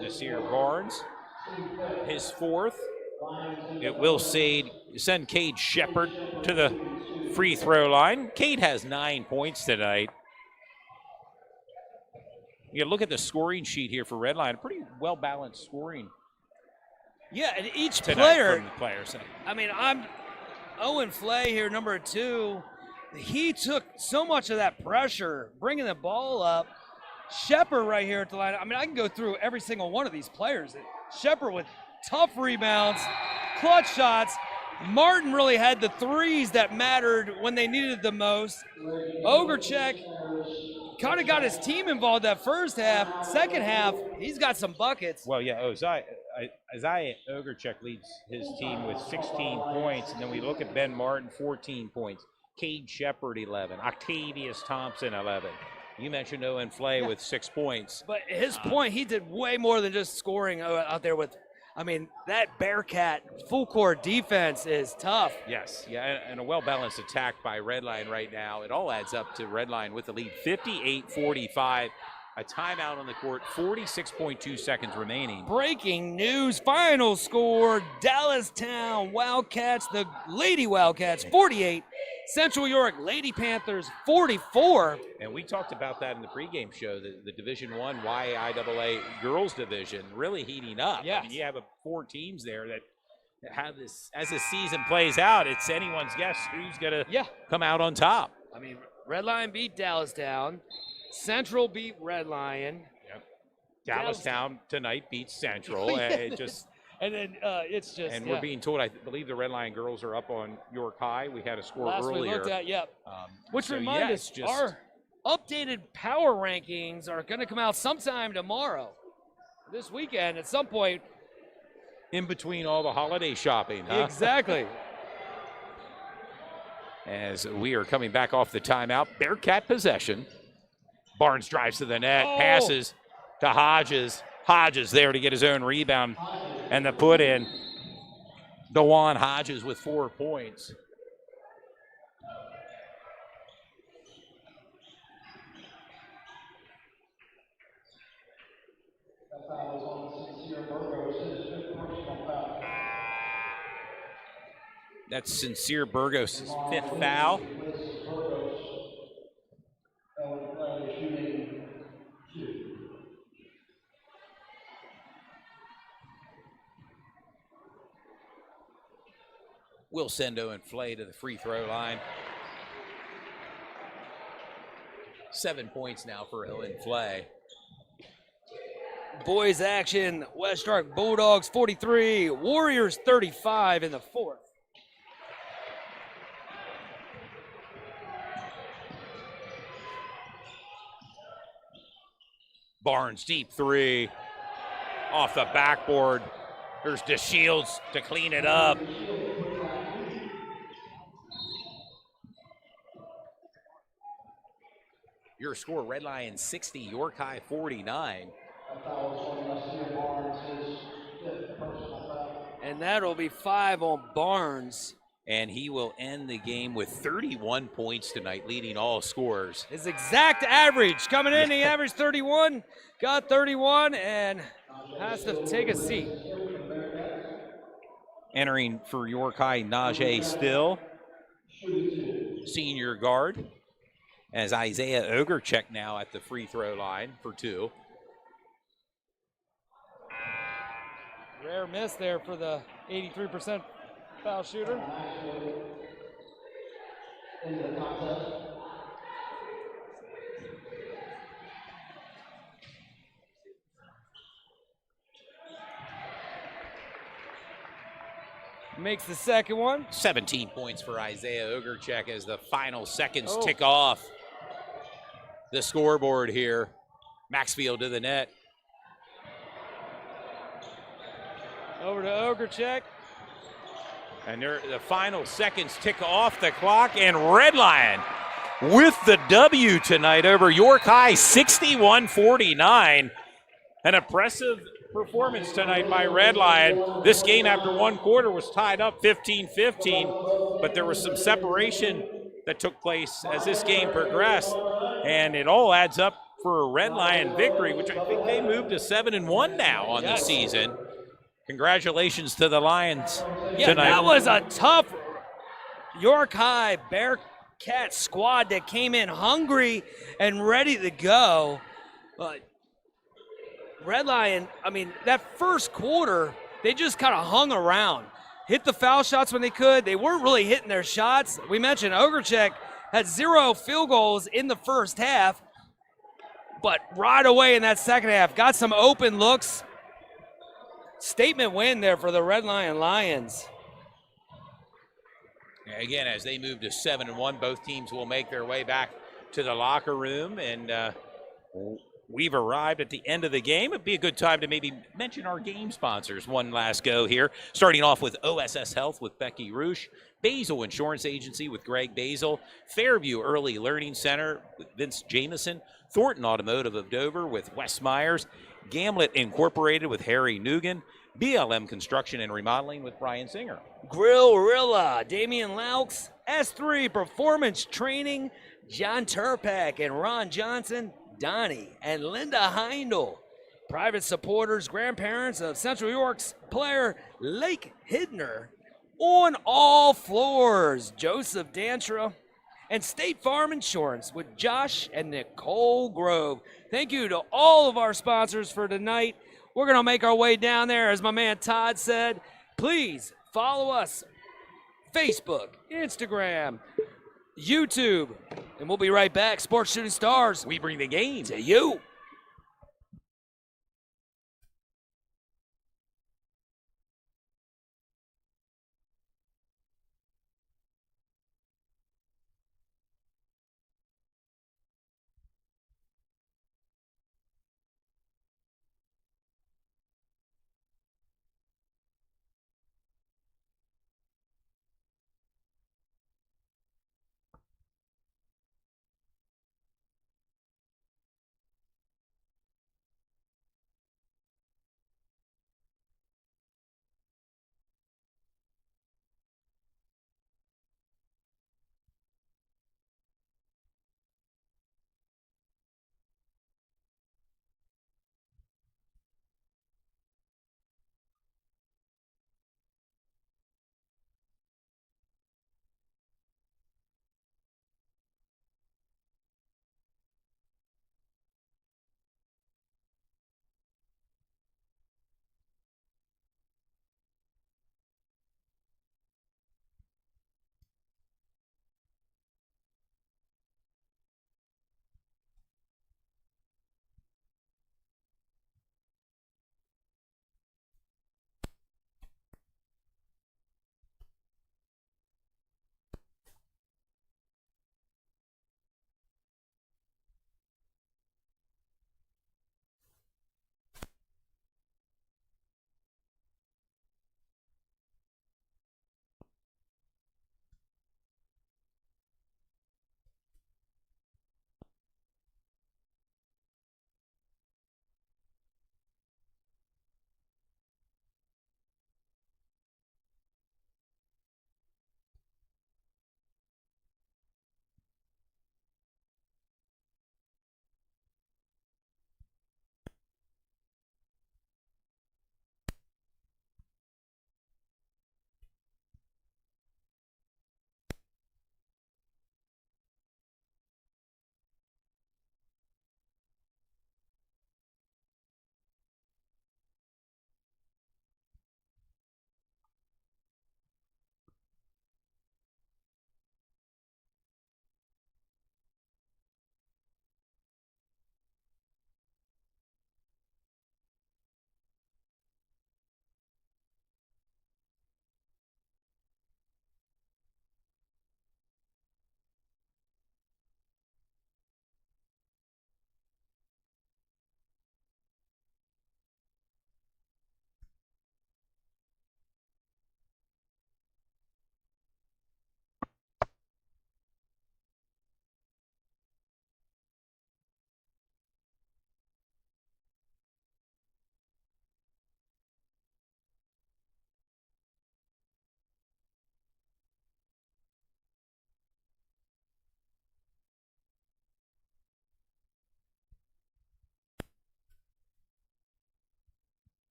Nasir Barnes, his fourth. It will send Cade Shepard to the free throw line. Cade has 9 points tonight. You look at the scoring sheet here for Redline, pretty well balanced scoring. Yeah, and each player. player. From the players. I mean, I'm Owen Flay here, number 2. He took so much of that pressure, bringing the ball up. Shepard right here at the line. I mean, I can go through every single one of these players. Shepard with tough rebounds, clutch shots. Martin really had the threes that mattered when they needed the most. Ogrechek kind of got his team involved that first half. Second half, he's got some buckets. Well, yeah, Isaiah Ogrechek leads his team with 16 points, and then we look at Ben Martin, 14 points. Cade Shepard, 11. Octavius Thompson, 11. You mentioned Owen Flay with 6 points. But his point, he did way more than just scoring out there with, I mean, that Bearcat full court defense is tough. Yes, yeah, and a well-balanced attack by Redline right now. It all adds up to Redline with the lead, 58-45. A timeout on the court, 46.2 seconds remaining. Breaking news, final score, Dallastown Wildcats, the Lady Wildcats, 48. Central York Lady Panthers, 44. And we talked about that in the pregame show, the Division I YIAA girls division really heating up. Yes. I mean, you have 4 teams there that have this, as the season plays out, it's anyone's guess who's going to come out on top. I mean, Red Lion beat Dallastown. Central beat Red Lion. Yep. Dallastown tonight beats Central. It just and then it's just. and we're being told, I believe the Red Lion girls are up on York High. We had a score Last earlier. we looked at, yep. Which so, reminds yeah, us, just our updated power rankings are going to come out sometime tomorrow. This weekend at some point. in between all the holiday shopping, huh? Exactly. As we are coming back off the timeout, Bearcat possession. Barnes drives to the net, passes to Hodges. Hodges there to get his own rebound and the put in. DeJuan Hodges with 4 points. That foul was on Sincere Burgos, his fifth personal foul. That's Sincere Burgos' 5th foul. Liz Burgos, shooting 2. We'll send Owen Flay to the free throw line. 7 points now for Owen Flay. Boys action, West Stark Bulldogs 43, Warriors 35 in the fourth. Barnes deep 3 off the backboard. There's DeShields to clean it up. Your score, Red Lions 60, York High 49. That foul was on Nasir Barnes, his fifth personal foul. And that'll be 5 on Barnes. And he will end the game with 31 points tonight, leading all scorers. His exact average coming in, he averaged 31, got 31, and has to take a seat. Entering for York High, Najee Still, senior guard, as Isaiah Ogerchek now at the free throw line for 2. Rare miss there for the 83% foul shooter. Into the contest. Makes the second one. 17 points for Isaiah Ogerchek as the final seconds Oh. tick off the scoreboard here. Maxfield to the net. Over to Ogerchek. And the final seconds tick off the clock, and Red Lion with the W tonight over York High, 61-49. An impressive performance tonight by Red Lion. This game after one quarter was tied up 15-15, but there was some separation that took place as this game progressed, and it all adds up for a Red Lion victory, which I think they moved to 7-1 now on the season. Congratulations to the Lions tonight. That was a tough York High Bearcat squad that came in hungry and ready to go. But Red Lion, I mean, that first quarter, they just kind of hung around. Hit the foul shots when they could. They weren't really hitting their shots. We mentioned Ogerchek had 0 field goals in the first half, but right away in that second half, got some open looks. Statement win there for the Red Lion Lions. Again, as they move to 7-1, both teams will make their way back to the locker room, and we've arrived at the end of the game. It'd be a good time to maybe mention our game sponsors one last go here. Starting off with OSS Health with Becky Roosh, Basil Insurance Agency with Greg Basil, Fairview Early Learning Center with Vince Jameson, Thornton Automotive of Dover with Wes Myers, Gamlet Incorporated with Harry Nugent, BLM Construction and Remodeling with Brian Singer. Grillrilla, Damian Laux, S3 Performance Training, John Turpak and Ron Johnson, Donnie and Linda Heindel. Private supporters, grandparents of Central York's player Lake Hidner. On all floors, Joseph Dantra. And State Farm Insurance with Josh and Nicole Grove. Thank you to all of our sponsors for tonight. We're going to make our way down there, as my man Todd said. Please follow us, Facebook, Instagram, YouTube, and we'll be right back. Sports Shooting Stars, we bring the game to you.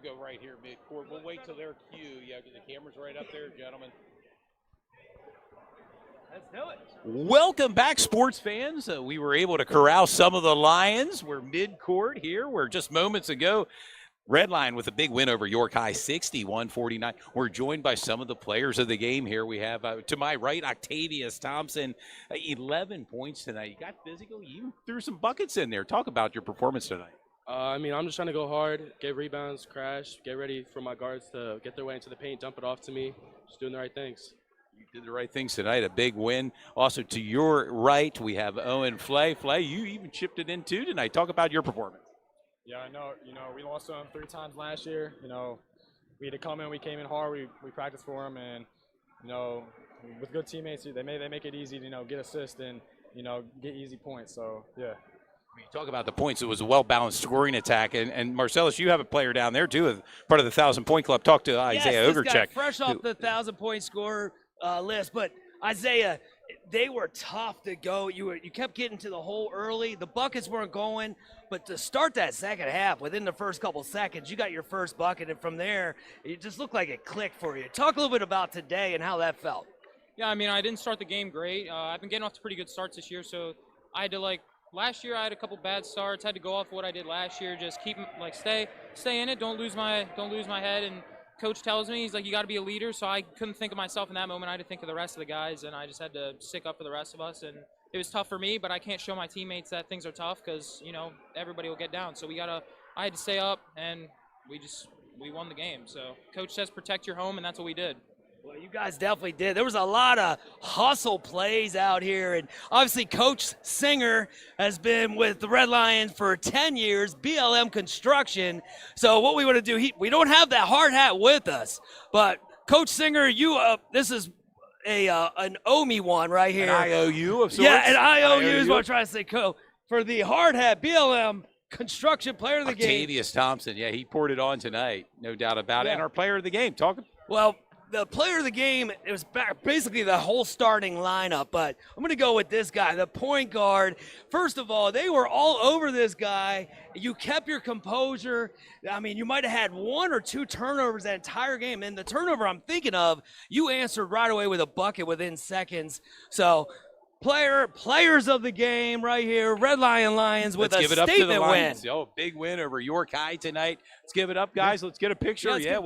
go right here midcourt. We'll wait till their cue. Yeah, because the camera's right up there, gentlemen. Let's do it. Welcome back, sports fans. We were able to corral some of the Lions. We're midcourt here. We're just moments ago. Redline with a big win over York High, 61-49. We're joined by some of the players of the game here. We have, to my right, Octavius Thompson, 11 points tonight. You got physical. You threw some buckets in there. Talk about your performance tonight. I'm just trying to go hard, get rebounds, crash, get ready for my guards to get their way into the paint, dump it off to me. Just doing the right things. You did the right things tonight, a big win. Also, to your right, we have Owen Flay. Flay, you even chipped it in too tonight. Talk about your performance. Yeah, I know. We lost to them 3 times last year. We had to come in. We came in hard. We practiced for them, and with good teammates, they make it easy to get assists and get easy points. So yeah. When you talk about the points, it was a well-balanced scoring attack. And Marcellus, you have a player down there, too, part of the 1,000-point club. Talk to Isaiah Yes, Ogrechek. this guy, fresh off the 1,000-point scorer list. But, Isaiah, they were tough to go. You kept getting to the hole early. The buckets weren't going. But to start that second half, within the first couple seconds, you got your first bucket. And from there, it just looked like it clicked for you. Talk a little bit about today and how that felt. Yeah, I didn't start the game great. I've been getting off to pretty good starts this year, so I had to, last year I had a couple bad starts. Had to go off what I did last year. Just keep stay in it. Don't lose my head. And coach tells me, he's like, you got to be a leader. So I couldn't think of myself in that moment. I had to think of the rest of the guys, and I just had to stick up for the rest of us. And it was tough for me, but I can't show my teammates that things are tough because everybody will get down. So I had to stay up, and we won the game. So coach says protect your home, and that's what we did. Well, you guys definitely did. There was a lot of hustle plays out here, and obviously Coach Singer has been with the Red Lions for 10 years, BLM Construction. So what we want to do, we don't have that hard hat with us, but Coach Singer, this is an OME one right here. An IOU of sorts? Yeah, an IOU is what I'm trying to say. For the hard hat, BLM Construction Player of the Game. Octavius Thompson, yeah, he poured it on tonight, no doubt about it. And our player of the game, Well, the player of the game, it was basically the whole starting lineup, but I'm going to go with this guy, the point guard. First of all, they were all over this guy. You kept your composure. You might have had 1 or 2 turnovers that entire game, and the turnover I'm thinking of, you answered right away with a bucket within seconds. So players of the game right here, Red Lions with Let's a give it up to the statement win. Lions. Oh, big win over York High tonight. Let's give it up, guys. Let's get a picture. Yeah,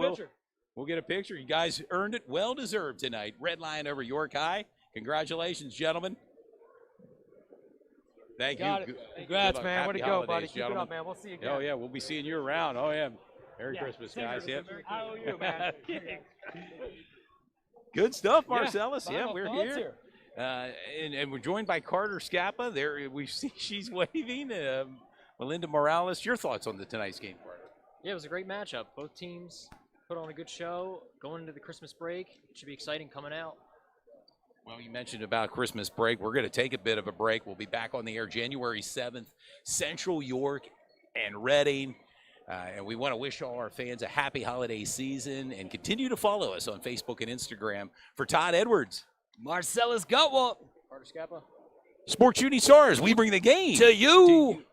We'll get a picture. You guys earned it. Well-deserved tonight. Red Lion over York High. Congratulations, gentlemen. Thank you. Congrats, man. Way to go, buddy. Keep it up, man. We'll see you again. Oh, yeah. We'll be seeing you around. Oh, yeah. Merry Christmas, guys. Yep. I owe you, man. Good stuff, Marcellus. Yeah, we're here. And we're joined by Carter Scappa. There we see she's waving. Melinda Morales, your thoughts on tonight's game, Carter? Yeah, it was a great matchup. Both teams put on a good show. Going into the Christmas break, it should be exciting coming out. Well, you mentioned about Christmas break. We're going to take a bit of a break. We'll be back on the air January 7th, Central York and Reading. And we want to wish all our fans a happy holiday season and continue to follow us on Facebook and Instagram. For Todd Edwards, Marcellus Gutwalt, Carter Scappa. Sports Shooting Stars, we bring the game to you.